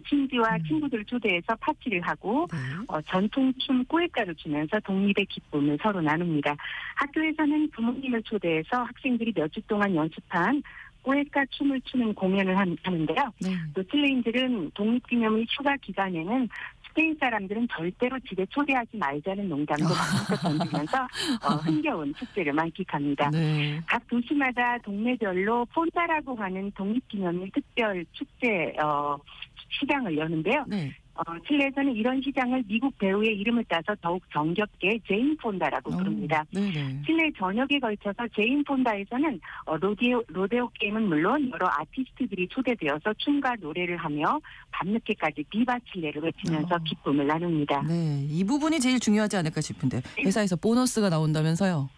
[SPEAKER 8] 친지와 친구들을 초대해서 파티를 하고 전통춤 꾸에까를 추면서 독립의 기쁨을 서로 나눕니다. 학교에서는 부모님을 초대해서 학생들이 몇 주 동안 연습한 꾸에까 춤을 추는 공연을 하는데요.
[SPEAKER 1] 네.
[SPEAKER 8] 또 칠레인들은 독립기념일 휴가 기간에는 스페인 사람들은 절대로 집에 초대하지 말자는 농담도 많이 던지면서 흥겨운 축제를 만끽합니다.
[SPEAKER 1] 네.
[SPEAKER 8] 각 도시마다 동네별로 폰다라고 하는 독립기념일 특별 축제 시장을 여는데요.
[SPEAKER 1] 네.
[SPEAKER 8] 칠레에서는 이런 시장을 미국 배우의 이름을 따서 더욱 정겹게 제인 폰다라고 부릅니다.
[SPEAKER 1] 네네.
[SPEAKER 8] 칠레 전역에 걸쳐서 제인 폰다에서는 로데오 게임은 물론 여러 아티스트들이 초대되어서 춤과 노래를 하며 밤늦게까지 비바 칠레를 외치면서 기쁨을 나눕니다.
[SPEAKER 1] 네, 이 부분이 제일 중요하지 않을까 싶은데 회사에서 보너스가 나온다면서요?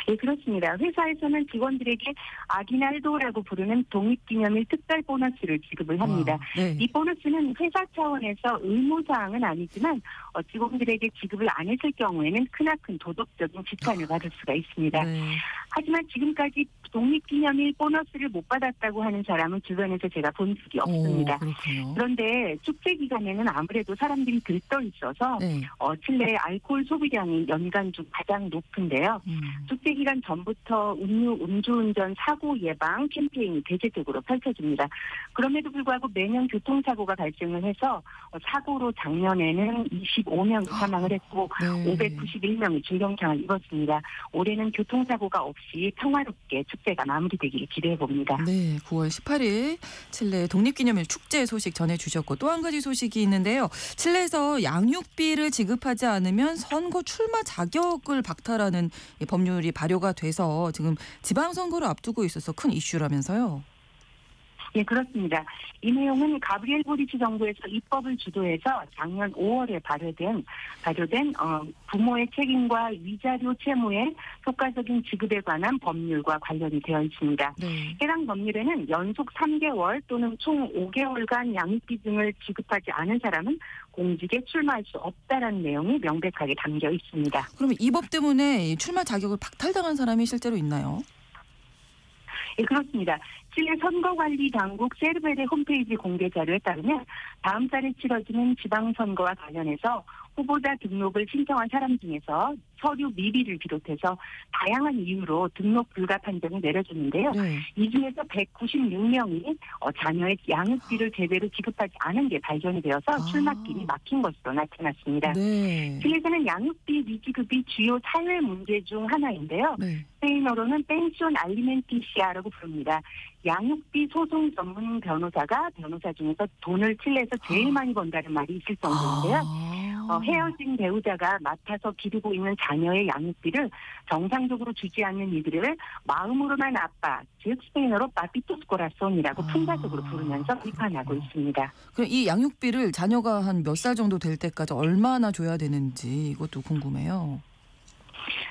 [SPEAKER 8] 네, 그렇습니다. 회사에서는 직원들에게 아기날도라고 부르는 독립기념일 특별 보너스를 지급을 합니다.
[SPEAKER 1] 네.
[SPEAKER 8] 이 보너스는 회사 차원에서 의무사항은 아니지만 직원들에게 지급을 안 했을 경우에는 크나큰 도덕적인 지탄을 받을 수가 있습니다.
[SPEAKER 1] 네.
[SPEAKER 8] 하지만 지금까지 독립기념일 보너스를 못 받았다고 하는 사람은 주변에서 제가 본 적이 없습니다.
[SPEAKER 1] 그렇군요.
[SPEAKER 8] 그런데 축제 기간에는 아무래도 사람들이 들떠 있어서
[SPEAKER 1] 네.
[SPEAKER 8] 칠레의 알코올 소비량이 연간 중 가장 높은데요. 축제 기간 전부터 음주운전 사고 예방 캠페인이 대대적으로 펼쳐집니다. 그럼에도 불구하고 매년 교통사고가 발생을 해서 사고로 작년에는 25명이 사망을 했고
[SPEAKER 1] 네.
[SPEAKER 8] 591명이 중경상을 입었습니다. 올해는 교통사고가 없이 평화롭게 축제가 마무리되기를 기대해 봅니다.
[SPEAKER 1] 네, 9월 18일 칠레 독립기념일 축제 소식 전해주셨고 또 한 가지 소식이 있는데요. 칠레에서 양육비를 지급하지 않으면 선거 출마 자격을 박탈하는 법률이 발효가 돼서 지금 지방선거를 앞두고 있어서 큰 이슈라면서요.
[SPEAKER 8] 네, 그렇습니다. 이 내용은 가브리엘 보리치 정부에서 입법을 주도해서 작년 5월에 발효된 부모의 책임과 위자료 채무의 효과적인 지급에 관한 법률과 관련이 되어 있습니다.
[SPEAKER 1] 네.
[SPEAKER 8] 해당 법률에는 연속 3개월 또는 총 5개월간 양육비 등을 지급하지 않은 사람은 공직에 출마할 수 없다라는 내용이 명백하게 담겨 있습니다.
[SPEAKER 1] 그러면 이 법 때문에 출마 자격을 박탈당한 사람이 실제로 있나요?
[SPEAKER 8] 예, 그렇습니다. 칠레 선거관리당국 세르벨의 홈페이지 공개 자료에 따르면 다음 달에 치러지는 지방선거와 관련해서 후보자 등록을 신청한 사람 중에서 서류 미비를 비롯해서 다양한 이유로 등록 불가 판정이 내려졌는데요.
[SPEAKER 1] 네.
[SPEAKER 8] 이 중에서 196명이 자녀의 양육비를 제대로 지급하지 않은 게 발견이 되어서 출마길이 막힌 것으로 나타났습니다.
[SPEAKER 1] 네.
[SPEAKER 8] 칠레에서는 양육비 미지급이 주요 사회 문제 중 하나인데요.
[SPEAKER 1] 네.
[SPEAKER 8] 스페인어로는 펜시온 알리멘티시아라고 부릅니다. 양육비 소송 전문 변호사가 변호사 중에서 돈을 칠레에서 제일 많이 번다는 말이 있을 정도인데요. 헤어진 배우자가 맡아서 기르고 있는 자녀의 양육비를 정상적으로 주지 않는 이들을 마음으로만 아빠, 즉 스페인어로 파피토스 코라손이라고 풍자적으로 부르면서 비판하고 있습니다.
[SPEAKER 1] 그럼 이 양육비를 자녀가 한 몇 살 정도 될 때까지 얼마나 줘야 되는지 이것도 궁금해요.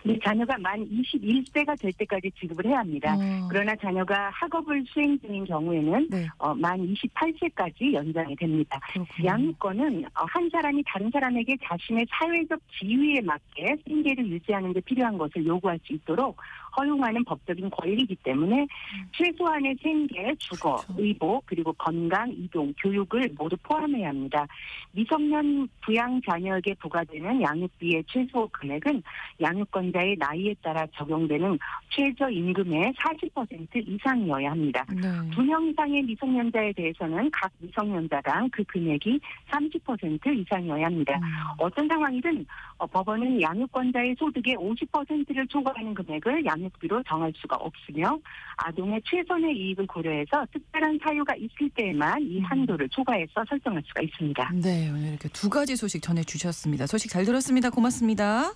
[SPEAKER 8] 네, 자녀가 만 21세가 될 때까지 지급을 해야 합니다. 그러나 자녀가 학업을 수행 중인 경우에는
[SPEAKER 1] 네.
[SPEAKER 8] 만 28세까지 연장이 됩니다.
[SPEAKER 1] 그렇군요.
[SPEAKER 8] 양육권은 한 사람이 다른 사람에게 자신의 사회적 지위에 맞게 생계를 유지하는 데 필요한 것을 요구할 수 있도록 허용하는 법적인 권리이기 때문에 최소한의 생계, 주거,
[SPEAKER 1] 그렇죠.
[SPEAKER 8] 의복, 그리고 건강, 이동, 교육을 모두 포함해야 합니다. 미성년 부양 자녀에게 부과되는 양육비의 최소 금액은 양육권자의 나이에 따라 적용되는 최저임금의 40% 이상이어야 합니다.
[SPEAKER 1] 네.
[SPEAKER 8] 2명 이상의 미성년자에 대해서는 각 미성년자당 그 금액이 30% 이상이어야 합니다. 어떤 상황이든 법원은 양육권자의 소득의 50%를 초과하는 금액을 양육비로 정할 수가 없으며 아동의 최선의 이익을 고려해서 특별한 사유가 있을 때에만 이 한도를 초과해서 설정할 수가 있습니다.
[SPEAKER 1] 네, 오늘 이렇게 두 가지 소식 전해주셨습니다. 소식 잘 들었습니다. 고맙습니다.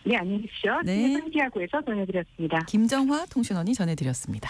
[SPEAKER 8] 네, 안녕히 계십시오.
[SPEAKER 1] 네.
[SPEAKER 8] 상지하고에서 전해드렸습니다.
[SPEAKER 1] 김정화 통신원이 전해드렸습니다.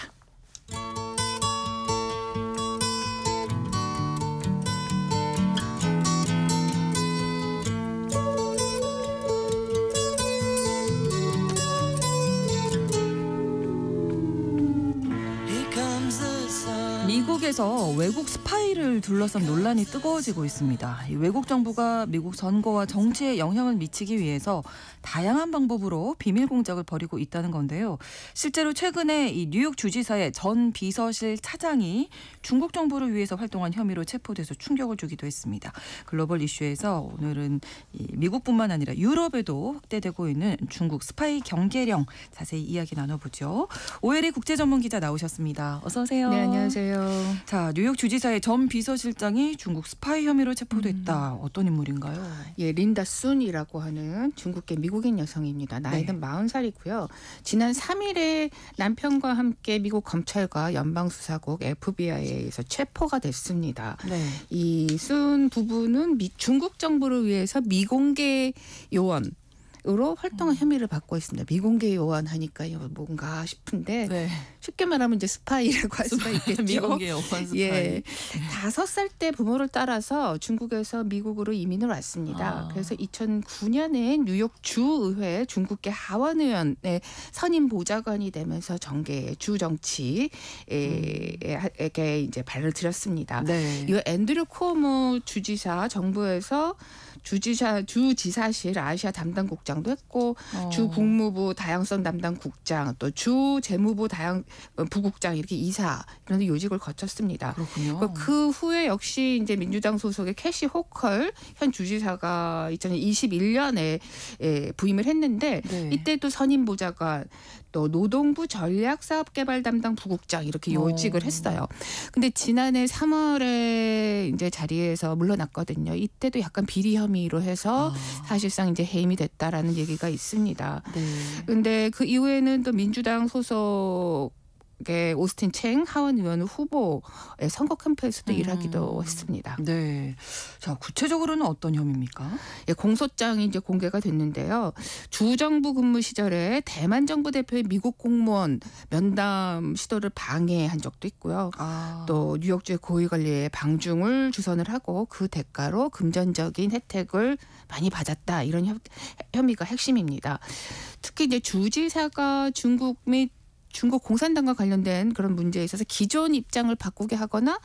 [SPEAKER 1] 곳곳에서 외국 스파이를 둘러싼 논란이 뜨거워지고 있습니다. 이 외국 정부가 미국 선거와 정치에 영향을 미치기 위해서 다양한 방법으로 비밀 공작을 벌이고 있다는 건데요. 실제로 최근에 이 뉴욕 주지사의 전 비서실 차장이 중국 정부를 위해서 활동한 혐의로 체포돼서 충격을 주기도 했습니다. 글로벌 이슈에서 오늘은 미국뿐만 아니라 유럽에도 확대되고 있는 중국 스파이 경계령 자세히 이야기 나눠보죠. 오엘의 국제전문기자 나오셨습니다. 어서 오세요.
[SPEAKER 5] 네, 안녕하세요.
[SPEAKER 1] 자, 뉴욕 주지사의 전 비서실장이 중국 스파이 혐의로 체포됐다. 어떤 인물인가요?
[SPEAKER 5] 예, 린다 순이라고 하는 중국계 미국인 여성입니다. 나이는 40살이고요. 지난 3일에 남편과 함께 미국 검찰과 연방수사국 FBI에 의해서 체포가 됐습니다.
[SPEAKER 1] 네.
[SPEAKER 5] 이 순 부부는 중국 정부를 위해서 미공개 요원 으로 활동한 혐의를 받고 있습니다. 미공개 요원 하니까 뭔가 싶은데
[SPEAKER 1] 네.
[SPEAKER 5] 쉽게 말하면 이제 스파이라고 할 수가 있겠죠.
[SPEAKER 1] 미공개 요원 스파이.
[SPEAKER 5] 예, 5살 때 부모를 따라서 중국에서 미국으로 이민을 왔습니다. 그래서 2009년에 뉴욕 주의회 중국계 하원의원의 선임 보좌관이 되면서 정계 주 정치에 이제 발을 들였습니다.
[SPEAKER 1] 네.
[SPEAKER 5] 이 앤드류 쿠오모 주지사 정부에서 주지사실 아시아 담당 국장도 했고 주 국무부 다양성 담당 국장 또 주 재무부 부국장 이렇게 이사 이런 요직을 거쳤습니다.
[SPEAKER 1] 그렇군요.
[SPEAKER 5] 그 후에 역시 이제 민주당 소속의 캐시 호컬 현 주지사가 2021년에 부임을 했는데
[SPEAKER 1] 네.
[SPEAKER 5] 이때도 선임 보좌관 또 노동부 전략사업개발 담당 부국장 이렇게 요직을 했어요. 근데 지난해 3월에 이제 자리에서 물러났거든요. 이때도 약간 비리 혐의로 해서 사실상 이제 해임이 됐다라는 얘기가 있습니다.
[SPEAKER 1] 네.
[SPEAKER 5] 근데 그 이후에는 또 민주당 소속 오스틴 챙 하원 의원 후보의 선거 캠페인에서도 일하기도 했습니다.
[SPEAKER 1] 네. 자, 구체적으로는 어떤 혐의입니까?
[SPEAKER 5] 예, 공소장이 이제 공개가 됐는데요. 주정부 근무 시절에 대만 정부 대표의 미국 공무원 면담 시도를 방해한 적도 있고요. 또 뉴욕주의 고위 관리에 방중을 주선을 하고 그 대가로 금전적인 혜택을 많이 받았다. 이런 혐의가 핵심입니다. 특히 이제 주지사가 중국 공산당과 관련된 그런 문제에 있어서 기존 입장을 바꾸게 하거나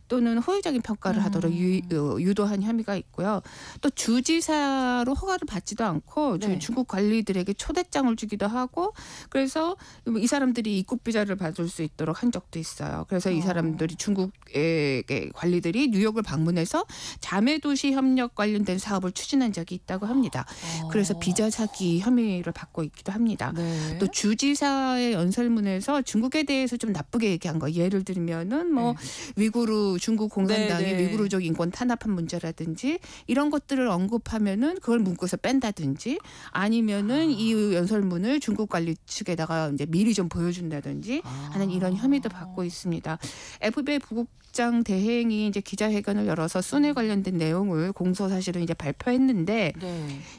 [SPEAKER 5] 또는 호의적인 평가를 하도록 유도한 혐의가 있고요. 또 주지사로 허가를 받지도 않고
[SPEAKER 1] 네.
[SPEAKER 5] 중국 관리들에게 초대장을 주기도 하고 그래서 이 사람들이 입국 비자를 받을 수 있도록 한 적도 있어요. 그래서 이 사람들이 중국의 관리들이 뉴욕을 방문해서 자매도시 협력 관련된 사업을 추진한 적이 있다고 합니다. 그래서 비자 사기 혐의를 받고 있기도 합니다.
[SPEAKER 1] 네.
[SPEAKER 5] 또 주지사의 연설문에서 중국에 대해서 좀 나쁘게 얘기한 거 예를 들면은 위구르 중국 공산당의 위구르족 인권 탄압한 문제라든지 이런 것들을 언급하면은 그걸 문구에서 뺀다든지 아니면은 이 연설문을 중국 관리 측에다가 이제 미리 좀 보여준다든지 하는 이런 혐의도 받고 있습니다. FBI 부국장 대행이 이제 기자회견을 열어서 순에 관련된 내용을 공소 사실은 이제 발표했는데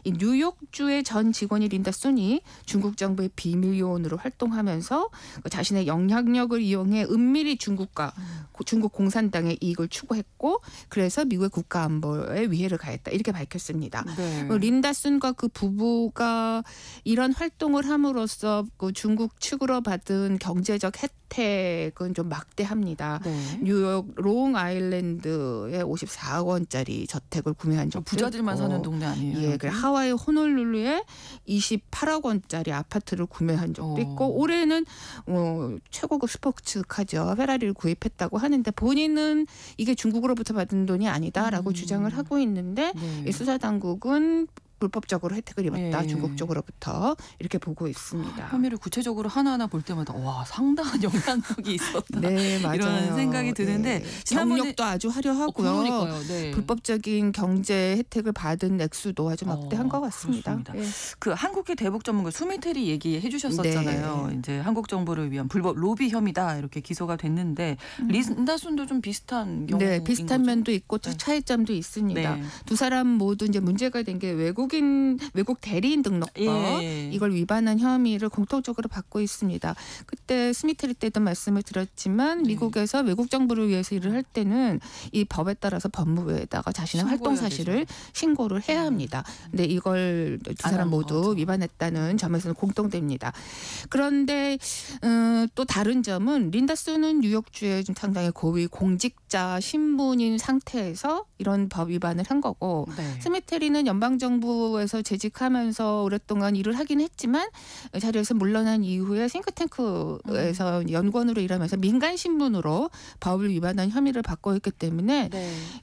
[SPEAKER 5] 이 뉴욕주의 전 직원이 린다 순이 중국 정부의 비밀 요원으로 활동하면서 자신의 영향력을 이용해 은밀히 중국과 중국 공산당의 이익을 추구했고 그래서 미국의 국가 안보에 위해를 가했다 이렇게 밝혔습니다.
[SPEAKER 1] 네.
[SPEAKER 5] 린다 순과 그 부부가 이런 활동을 함으로써 그 중국 측으로 받은 경제적 혜택은 좀 막대합니다.
[SPEAKER 1] 네.
[SPEAKER 5] 뉴욕 롱아일랜드에 54억 원짜리 저택을 구매한 적도
[SPEAKER 1] 부자들만
[SPEAKER 5] 있고.
[SPEAKER 1] 사는 honolulu에 아니에요?
[SPEAKER 5] 예, 그 하와이 호놀룰루에 28억 원짜리 아파트를 구매한 적도 있고 올해는 최고급 스포츠카죠. 페라리를 구입했다고 하는데 본인은 이게 중국으로부터 받은 돈이 아니다라고 주장을 하고 있는데 이 수사당국은 불법적으로 혜택을 입었다. 중국 쪽으로부터 이렇게 보고 있습니다.
[SPEAKER 1] 혐의를 구체적으로 하나하나 볼 때마다 와 상당한 영향력이 있었다.
[SPEAKER 5] 네, 맞아요.
[SPEAKER 1] 이런 생각이 드는데
[SPEAKER 5] 경력도 아주 화려하고요.
[SPEAKER 1] 그러니까요. 네.
[SPEAKER 5] 불법적인 경제 혜택을 받은 액수도 아주 막대한 것 같습니다.
[SPEAKER 1] 그 한국계 대북 전문가 수미테리 얘기해 주셨었잖아요. 이제 한국 정부를 위한 불법 로비 혐의다 이렇게 기소가 됐는데 린다 순도 좀 비슷한 경우인
[SPEAKER 5] 비슷한
[SPEAKER 1] 거죠?
[SPEAKER 5] 면도 있고 또 차이점도 있습니다. 두 사람 모두 이제 문제가 된 게 외국 외국 대리인 등록법 이걸 위반한 혐의를 공통적으로 받고 있습니다. 그때 스미테리 때도 말씀을 드렸지만 미국에서 외국 정부를 위해서 일을 할 때는 이 법에 따라서 법무부에다가 자신의 활동 사실을 신고를 해야 합니다. 근데 이걸 두 사람 모두 위반했다는 점에서는 공통됩니다. 그런데 또 다른 점은 린다스는 뉴욕주의 좀 상당히 고위 공직자 신분인 상태에서 이런 법 위반을 한 거고 스미테리는 연방정부에서 재직하면서 오랫동안 일을 하긴 했지만 자리에서 물러난 이후에 싱크탱크에서 연구원으로 일하면서 민간 신분으로 법을 위반한 혐의를 받고 있기 때문에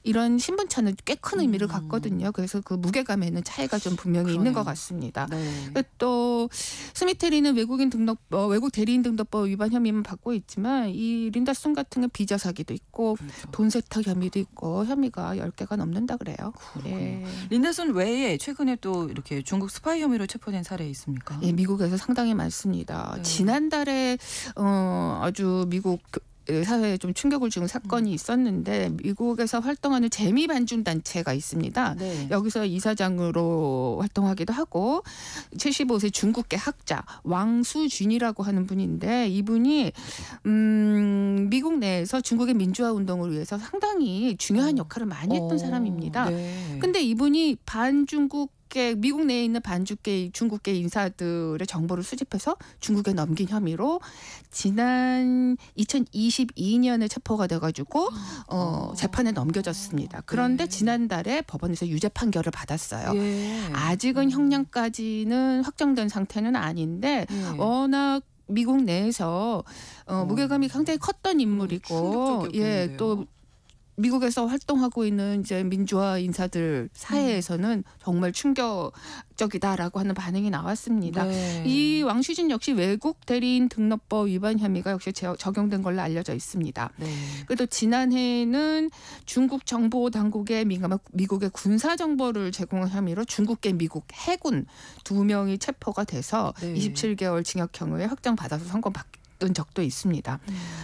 [SPEAKER 5] 이런 신분차는 꽤 큰 의미를 갖거든요. 그래서 그 무게감에는 차이가 좀 분명히 있는 것 같습니다. 또 스미테리는 외국 대리인 등록법 위반 혐의만 받고 있지만 이 린다슨 같은 경우 비자 사기도 있고 돈 세탁 혐의도 있고 혐의가 10개가 넘는다 그래요.
[SPEAKER 1] 린다슨 외에 최근에 또 이렇게 중국 스파이 혐의로 체포된 사례 있습니까?
[SPEAKER 5] 예, 미국에서 상당히 많습니다. 지난달에 아주 미국 사회에 좀 충격을 주는 사건이 있었는데 미국에서 활동하는 재미 반중 단체가 있습니다. 여기서 이사장으로 활동하기도 하고 75세 중국계 학자 왕수준이라고 하는 분인데 이분이 미국 내에서 중국의 민주화 운동을 위해서 상당히 중요한 역할을 많이 했던 사람입니다. 근데 이분이 미국 내에 있는 중국계 인사들의 정보를 수집해서 중국에 넘긴 혐의로 지난 2022년에 체포가 돼가지고 재판에 넘겨졌습니다. 그런데 지난달에 법원에서 유죄 판결을 받았어요. 아직은 형량까지는 확정된 상태는 아닌데 워낙 미국 내에서 무게감이 상당히 컸던 인물이고 또 미국에서 활동하고 있는 이제 민주화 인사들 사회에서는 정말 충격적이다라고 하는 반응이 나왔습니다. 이 왕슈진 역시 외국 대리인 등록법 위반 혐의가 역시 적용된 걸로 알려져 있습니다. 그래도 지난해에는 중국 정보 당국에 민감한 미국의 군사 정보를 제공한 혐의로 중국계 미국 해군 2명이 체포가 돼서 27개월 징역형을 확정받아서 선고받 적도 있습니다.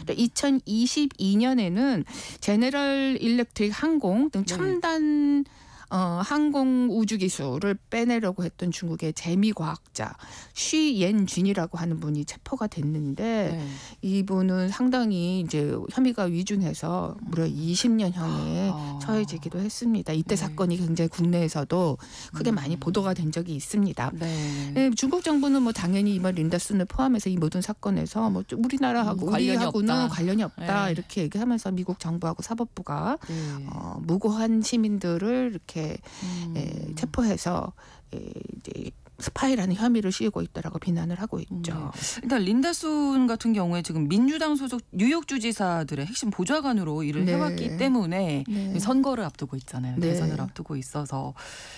[SPEAKER 5] 2022년에는 제네럴 일렉트릭 항공 등 첨단 항공 우주 기술을 빼내려고 했던 중국의 재미과학자 쉬옌준이라고 하는 분이 체포가 됐는데 이분은 상당히 이제 혐의가 위중해서 무려 20년형에 처해지기도 했습니다. 이때 사건이 굉장히 국내에서도 크게 많이 보도가 된 적이 있습니다. 중국 정부는 뭐 당연히 이번 린다슨을 포함해서 이 모든 사건에서 뭐 우리나라하고 우리하고는 관련이 없다 이렇게 얘기하면서 미국 정부하고 사법부가 무고한 시민들을 이렇게 체포해서 이제 스파이라는 혐의를 씌우고 있다라고 비난을 하고 있죠.
[SPEAKER 1] 일단 린다슨 같은 경우에 지금 민주당 소속 뉴욕 주지사들의 핵심 보좌관으로 일을 해왔기 때문에 선거를 앞두고 있잖아요. 대선을 앞두고 있어서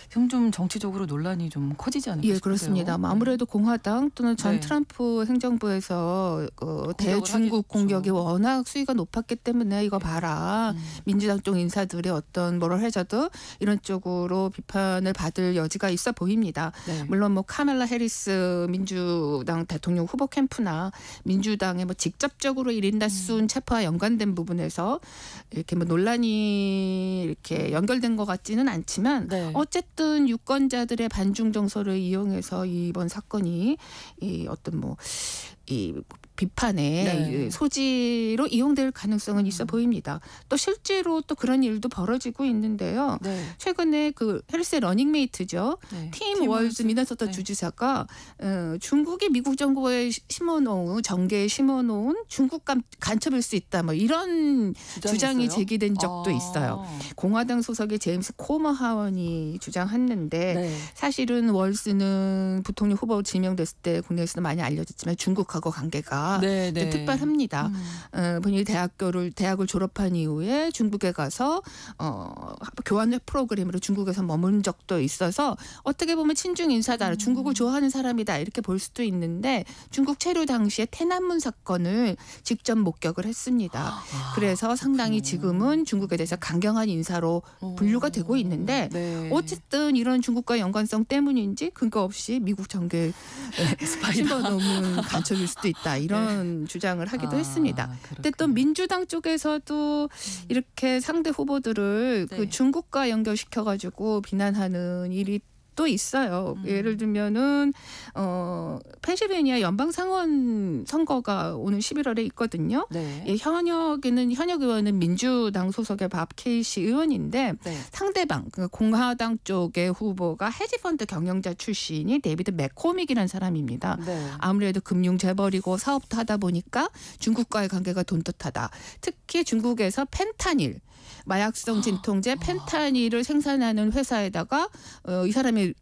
[SPEAKER 1] 지금 좀 정치적으로 논란이 좀 커지지 않을까 싶어요.
[SPEAKER 5] 그렇습니다. 아무래도 공화당 또는 전 트럼프 행정부에서 대중국 공격이 워낙 수위가 높았기 때문에 이거 봐라. 민주당 쪽 인사들이 어떤 뭐를 해줘도 이런 쪽으로 비판을 받을 여지가 있어 보입니다. 물론 뭐 카멜라 해리스 민주당 대통령 후보 캠프나 민주당에 뭐 직접적으로 이 린다슨 체포와 연관된 부분에서 이렇게 뭐 논란이 이렇게 연결된 것 같지는 않지만 어쨌든 유권자들의 반중 정서를 이용해서 이번 사건이 이 어떤 뭐 이 비판의 소지로 이용될 가능성은 있어 보입니다. 또 실제로 또 그런 일도 벌어지고 있는데요. 최근에 그 해리스의 러닝메이트죠. 팀 월즈 미네소타 주지사가 중국이 미국 정부에 정계에 심어놓은 중국 간첩일 수 있다. 뭐 이런 주장이 제기된 적도 있어요. 공화당 소속의 제임스 코머 하원이 주장했는데 사실은 월스는 부통령 후보 지명됐을 때 국내에서도 많이 알려졌지만 중국하고 관계가 특별합니다. 본인이 대학을 졸업한 이후에 중국에 가서 교환 프로그램으로 중국에서 머문 적도 있어서 어떻게 보면 친중 인사다, 중국을 좋아하는 사람이다 이렇게 볼 수도 있는데 중국 체류 당시에天安문 사건을 직접 목격을 했습니다. 그래서 상당히 지금은 중국에 대해서 강경한 인사로 분류가 되고 있는데 어쨌든 이런 중국과 연관성 때문인지 근거 없이 미국 정계에 심어놓은 간첩일 수도 있다. 이런 주장을 하기도 했습니다. 근데 또 민주당 쪽에서도 이렇게 상대 후보들을 그 중국과 연결시켜가지고 비난하는 일이 또 있어요. 예를 들면은 펜실베니아 연방 상원 선거가 오는 11월에 있거든요.
[SPEAKER 1] 네.
[SPEAKER 5] 예, 현역 의원은 민주당 소속의 밥 케이시 의원인데
[SPEAKER 1] 네.
[SPEAKER 5] 상대방 공화당 쪽의 후보가 헤지펀드 경영자 출신이 데이비드 맥코믹이라는 사람입니다.
[SPEAKER 1] 네.
[SPEAKER 5] 아무래도 금융 재벌이고 사업도 하다 보니까 중국과의 관계가 돈독하다. 특히 중국에서 펜타닐 마약성 진통제 펜타닐을 생산하는 회사에다가 이 사람이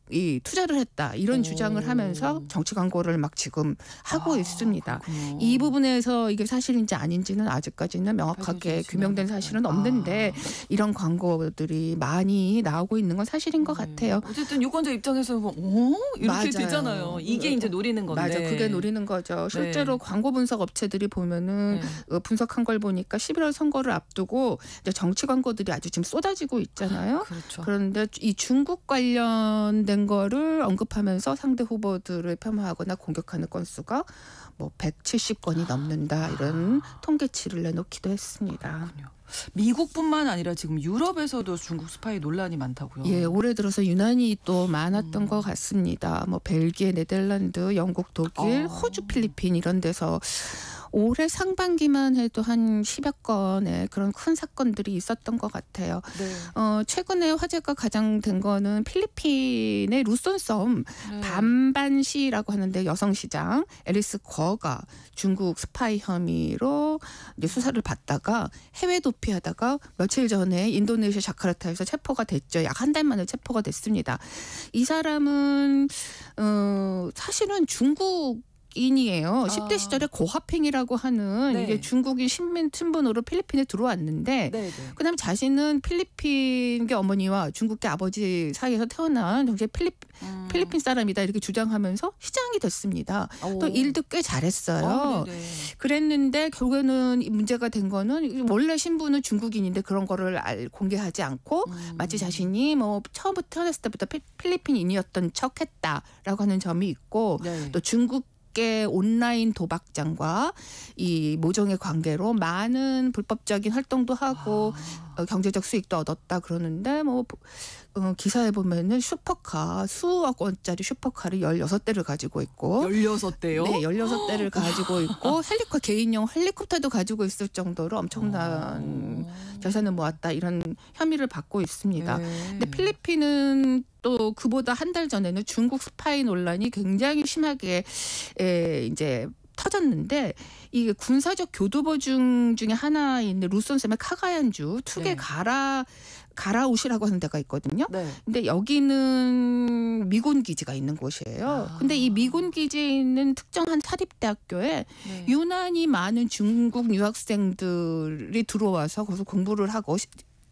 [SPEAKER 5] 투자를 했다 이런 주장을 하면서 정치 광고를 막 지금 하고 있습니다.
[SPEAKER 1] 그렇군요.
[SPEAKER 5] 이 부분에서 이게 사실인지 아닌지는 아직까지는 명확하게 규명된 사실은 없는데 이런 광고들이 많이 나오고 있는 건 사실인 것 같아요.
[SPEAKER 1] 어쨌든 유권자 입장에서 이렇게
[SPEAKER 5] 맞아요.
[SPEAKER 1] 되잖아요. 이게 이제 노리는 건데.
[SPEAKER 5] 맞아, 그게 노리는 거죠. 실제로 광고 분석 업체들이 보면은 분석한 걸 보니까 11월 선거를 앞두고 이제 정치 광고들이 아주 지금 쏟아지고 있잖아요.
[SPEAKER 1] 그렇죠.
[SPEAKER 5] 그런데 이 중국 관련된 거를 언급하면서 상대 후보들을 폄하하거나 공격하는 건수가 뭐 170건이 넘는다 이런 통계치를 내놓기도 했습니다.
[SPEAKER 1] 그렇군요. 미국뿐만 아니라 지금 유럽에서도 중국 스파이 논란이 많다고요.
[SPEAKER 5] 예, 올해 들어서 유난히 또 많았던 것 같습니다. 뭐 벨기에, 네덜란드, 영국, 독일, 호주, 필리핀 이런 데서 올해 상반기만 해도 한 10여 건의 그런 큰 사건들이 있었던 것 같아요.
[SPEAKER 1] 네.
[SPEAKER 5] 최근에 화제가 가장 된 거는 필리핀의 루손섬 반반시라고 하는데 여성 시장 앨리스 거가 중국 스파이 혐의로 이제 수사를 받다가 해외 도피하다가 며칠 전에 인도네시아 자카르타에서 체포가 됐죠. 약 한 달 만에 체포가 됐습니다. 이 사람은 사실은 인이에요. 10대 시절에 고하팽이라고 하는
[SPEAKER 1] 네.
[SPEAKER 5] 이게 중국인 신분으로 필리핀에 들어왔는데
[SPEAKER 1] 네.
[SPEAKER 5] 그다음에 자신은 필리핀계 어머니와 중국계 아버지 사이에서 태어난 정말 필리핀 사람이다 이렇게 주장하면서 시장이 됐습니다. 또 일도 꽤 잘했어요. 그랬는데 결국에는 문제가 된 거는 원래 신분은 중국인인데 그런 거를 공개하지 않고 마치 자신이 뭐 처음부터 태어났을 때부터 필리핀인이었던 척했다라고 하는 점이 있고 또 중국 온라인 도박장과 이 모종의 관계로 많은 불법적인 활동도 하고 경제적 수익도 얻었다 그러는데 뭐 기사에 보면은 슈퍼카 수억 원짜리 슈퍼카를 16대를 가지고 있고
[SPEAKER 1] 16대요?
[SPEAKER 5] 네, 16대를 가지고 있고 개인용 헬리콥터도 가지고 있을 정도로 엄청난 재산을 모았다 이런 혐의를 받고 있습니다. 근데 필리핀은 또 그보다 한 달 전에는 중국 스파이 논란이 굉장히 심하게 이제 터졌는데 이게 군사적 교두보증 중에 하나인 루손섬의 카가얀주 투게 가라웃이라고 하는 데가 있거든요. 근데 여기는 미군 기지가 있는 곳이에요. 근데 이 미군 기지에 있는 특정한 사립대학교에 유난히 많은 중국 유학생들이 들어와서 거기서 공부를 하고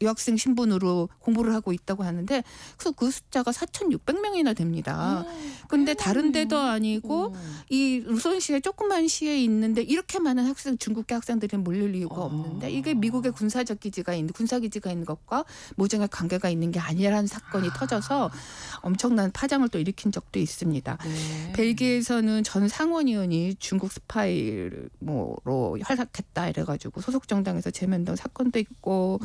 [SPEAKER 5] 유학생 신분으로 공부를 하고 있다고 하는데 그래서 그 숫자가 4,600명이나 됩니다. 근데 다른 데도 아니고 이 루손시에 조그만 시에 있는데 이렇게 많은 중국계 학생들이 몰릴 이유가 없는데 이게 미국의 군사 기지가 있는 것과 모종의 관계가 있는 게 아니라는 사건이 터져서 엄청난 파장을 또 일으킨 적도 있습니다. 벨기에에서는 전 상원의원이 중국 스파이로 활약했다 이래가지고 소속 정당에서 제면된 사건도 있고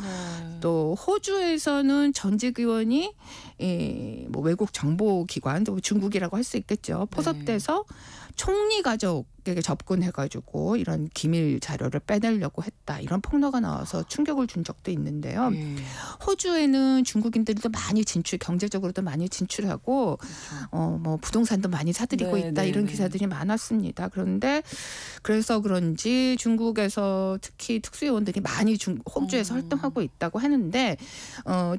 [SPEAKER 5] 또 호주에서는 전직 의원이 뭐 외국 정보기관, 중국이라고 할 수 있겠죠. 포섭돼서 총리 가족에게 접근해가지고 이런 기밀 자료를 빼내려고 했다. 이런 폭로가 나와서 충격을 준 적도 있는데요. 호주에는 중국인들도 많이 경제적으로도 많이 진출하고 뭐 부동산도 많이 사들이고 있다. 이런 기사들이 많았습니다. 그래서 그런지 중국에서 특히 특수요원들이 많이 호주에서 활동하고 있다고 하는데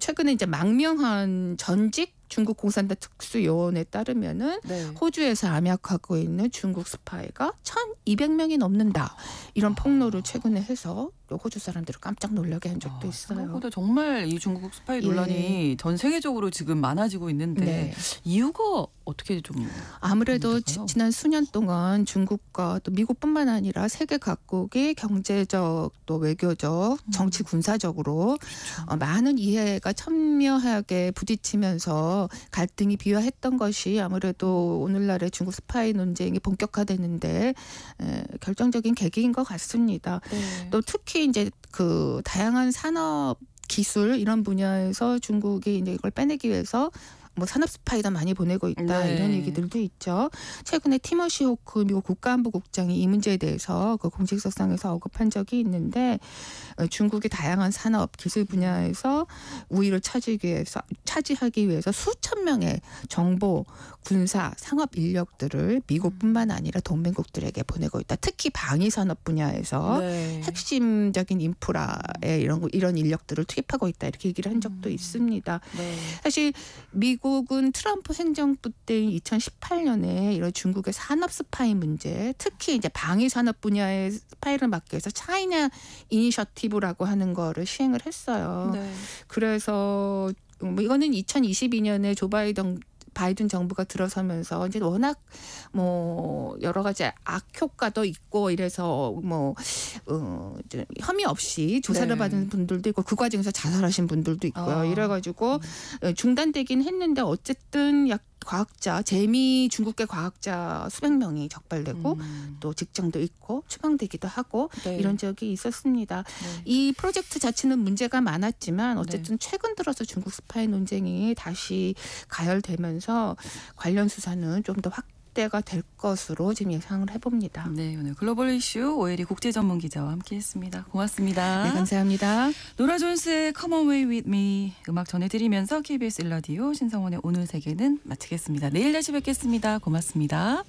[SPEAKER 5] 최근에 이제 망명한 전직 중국 공산당 특수요원에 따르면은 호주에서 암약하고 있는 중국 스파이가 1,200명이 넘는다. 이런 폭로를 최근에 해서 호주 사람들을 깜짝 놀라게 한 적도 있어요.
[SPEAKER 1] 생각보다 정말 이 중국 스파이 논란이 전 세계적으로 지금 많아지고 있는데 이유가 어떻게 좀
[SPEAKER 5] 아무래도 지난 수년 동안 중국과 또 미국뿐만 아니라 세계 각국이 경제적 또 외교적 정치 군사적으로 많은 이해가 첨예하게 부딪히면서 갈등이 비화했던 것이 아무래도 오늘날의 중국 스파이 논쟁이 본격화되는데 결정적인 계기인 것 같습니다. 또 특히 이제 그 다양한 산업 기술 이런 분야에서 중국이 이제 이걸 빼내기 위해서 뭐 산업 스파이다 많이 보내고 있다
[SPEAKER 1] 네.
[SPEAKER 5] 이런 얘기들도 있죠. 최근에 티머시 호크 미국 국가안보국장이 이 문제에 대해서 그 공식석상에서 언급한 적이 있는데 중국의 다양한 산업 기술 분야에서 우위를 차지하기 위해서 수천 명의 정보, 군사, 상업 인력들을 미국뿐만 아니라 동맹국들에게 보내고 있다. 특히 방위 산업 분야에서
[SPEAKER 1] 네.
[SPEAKER 5] 핵심적인 인프라에 이런 인력들을 투입하고 있다 이렇게 얘기를 한 적도 있습니다.
[SPEAKER 1] 네.
[SPEAKER 5] 사실 미국은 트럼프 행정부 때인 2018년에 이런 중국의 산업 스파이 문제, 특히 이제 방위 산업 분야의 스파이를 막기 위해서 차이나 이니셔티브라고 하는 거를 시행을 했어요.
[SPEAKER 1] 네.
[SPEAKER 5] 그래서 뭐 이거는 2022년에 조 바이든 정부가 들어서면서 이제 워낙 뭐 여러 가지 악효과도 있고 이래서 뭐 혐의 없이 조사를
[SPEAKER 1] 네.
[SPEAKER 5] 받은 분들도 있고 그 과정에서 자살하신 분들도 있고요. 이래가지고 중단되긴 했는데 어쨌든 과학자, 중국계 과학자 수백 명이 적발되고 또 직장도 있고 추방되기도 하고
[SPEAKER 1] 네.
[SPEAKER 5] 이런 적이 있었습니다.
[SPEAKER 1] 네.
[SPEAKER 5] 이 프로젝트 자체는 문제가 많았지만 어쨌든 최근 들어서 중국 스파이 논쟁이 다시 가열되면서 관련 수사는 좀 더 확대가 될 것으로 지금 예상을 해봅니다.
[SPEAKER 1] 네, 오늘 글로벌 이슈 오혜리 국제 전문 기자와 함께했습니다. 고맙습니다.
[SPEAKER 5] 네, 감사합니다.
[SPEAKER 1] 노라 존스의 Come Away With Me 음악 전해드리면서 KBS 1라디오 신성원의 오늘 세계는 마치겠습니다. 내일 다시 뵙겠습니다. 고맙습니다.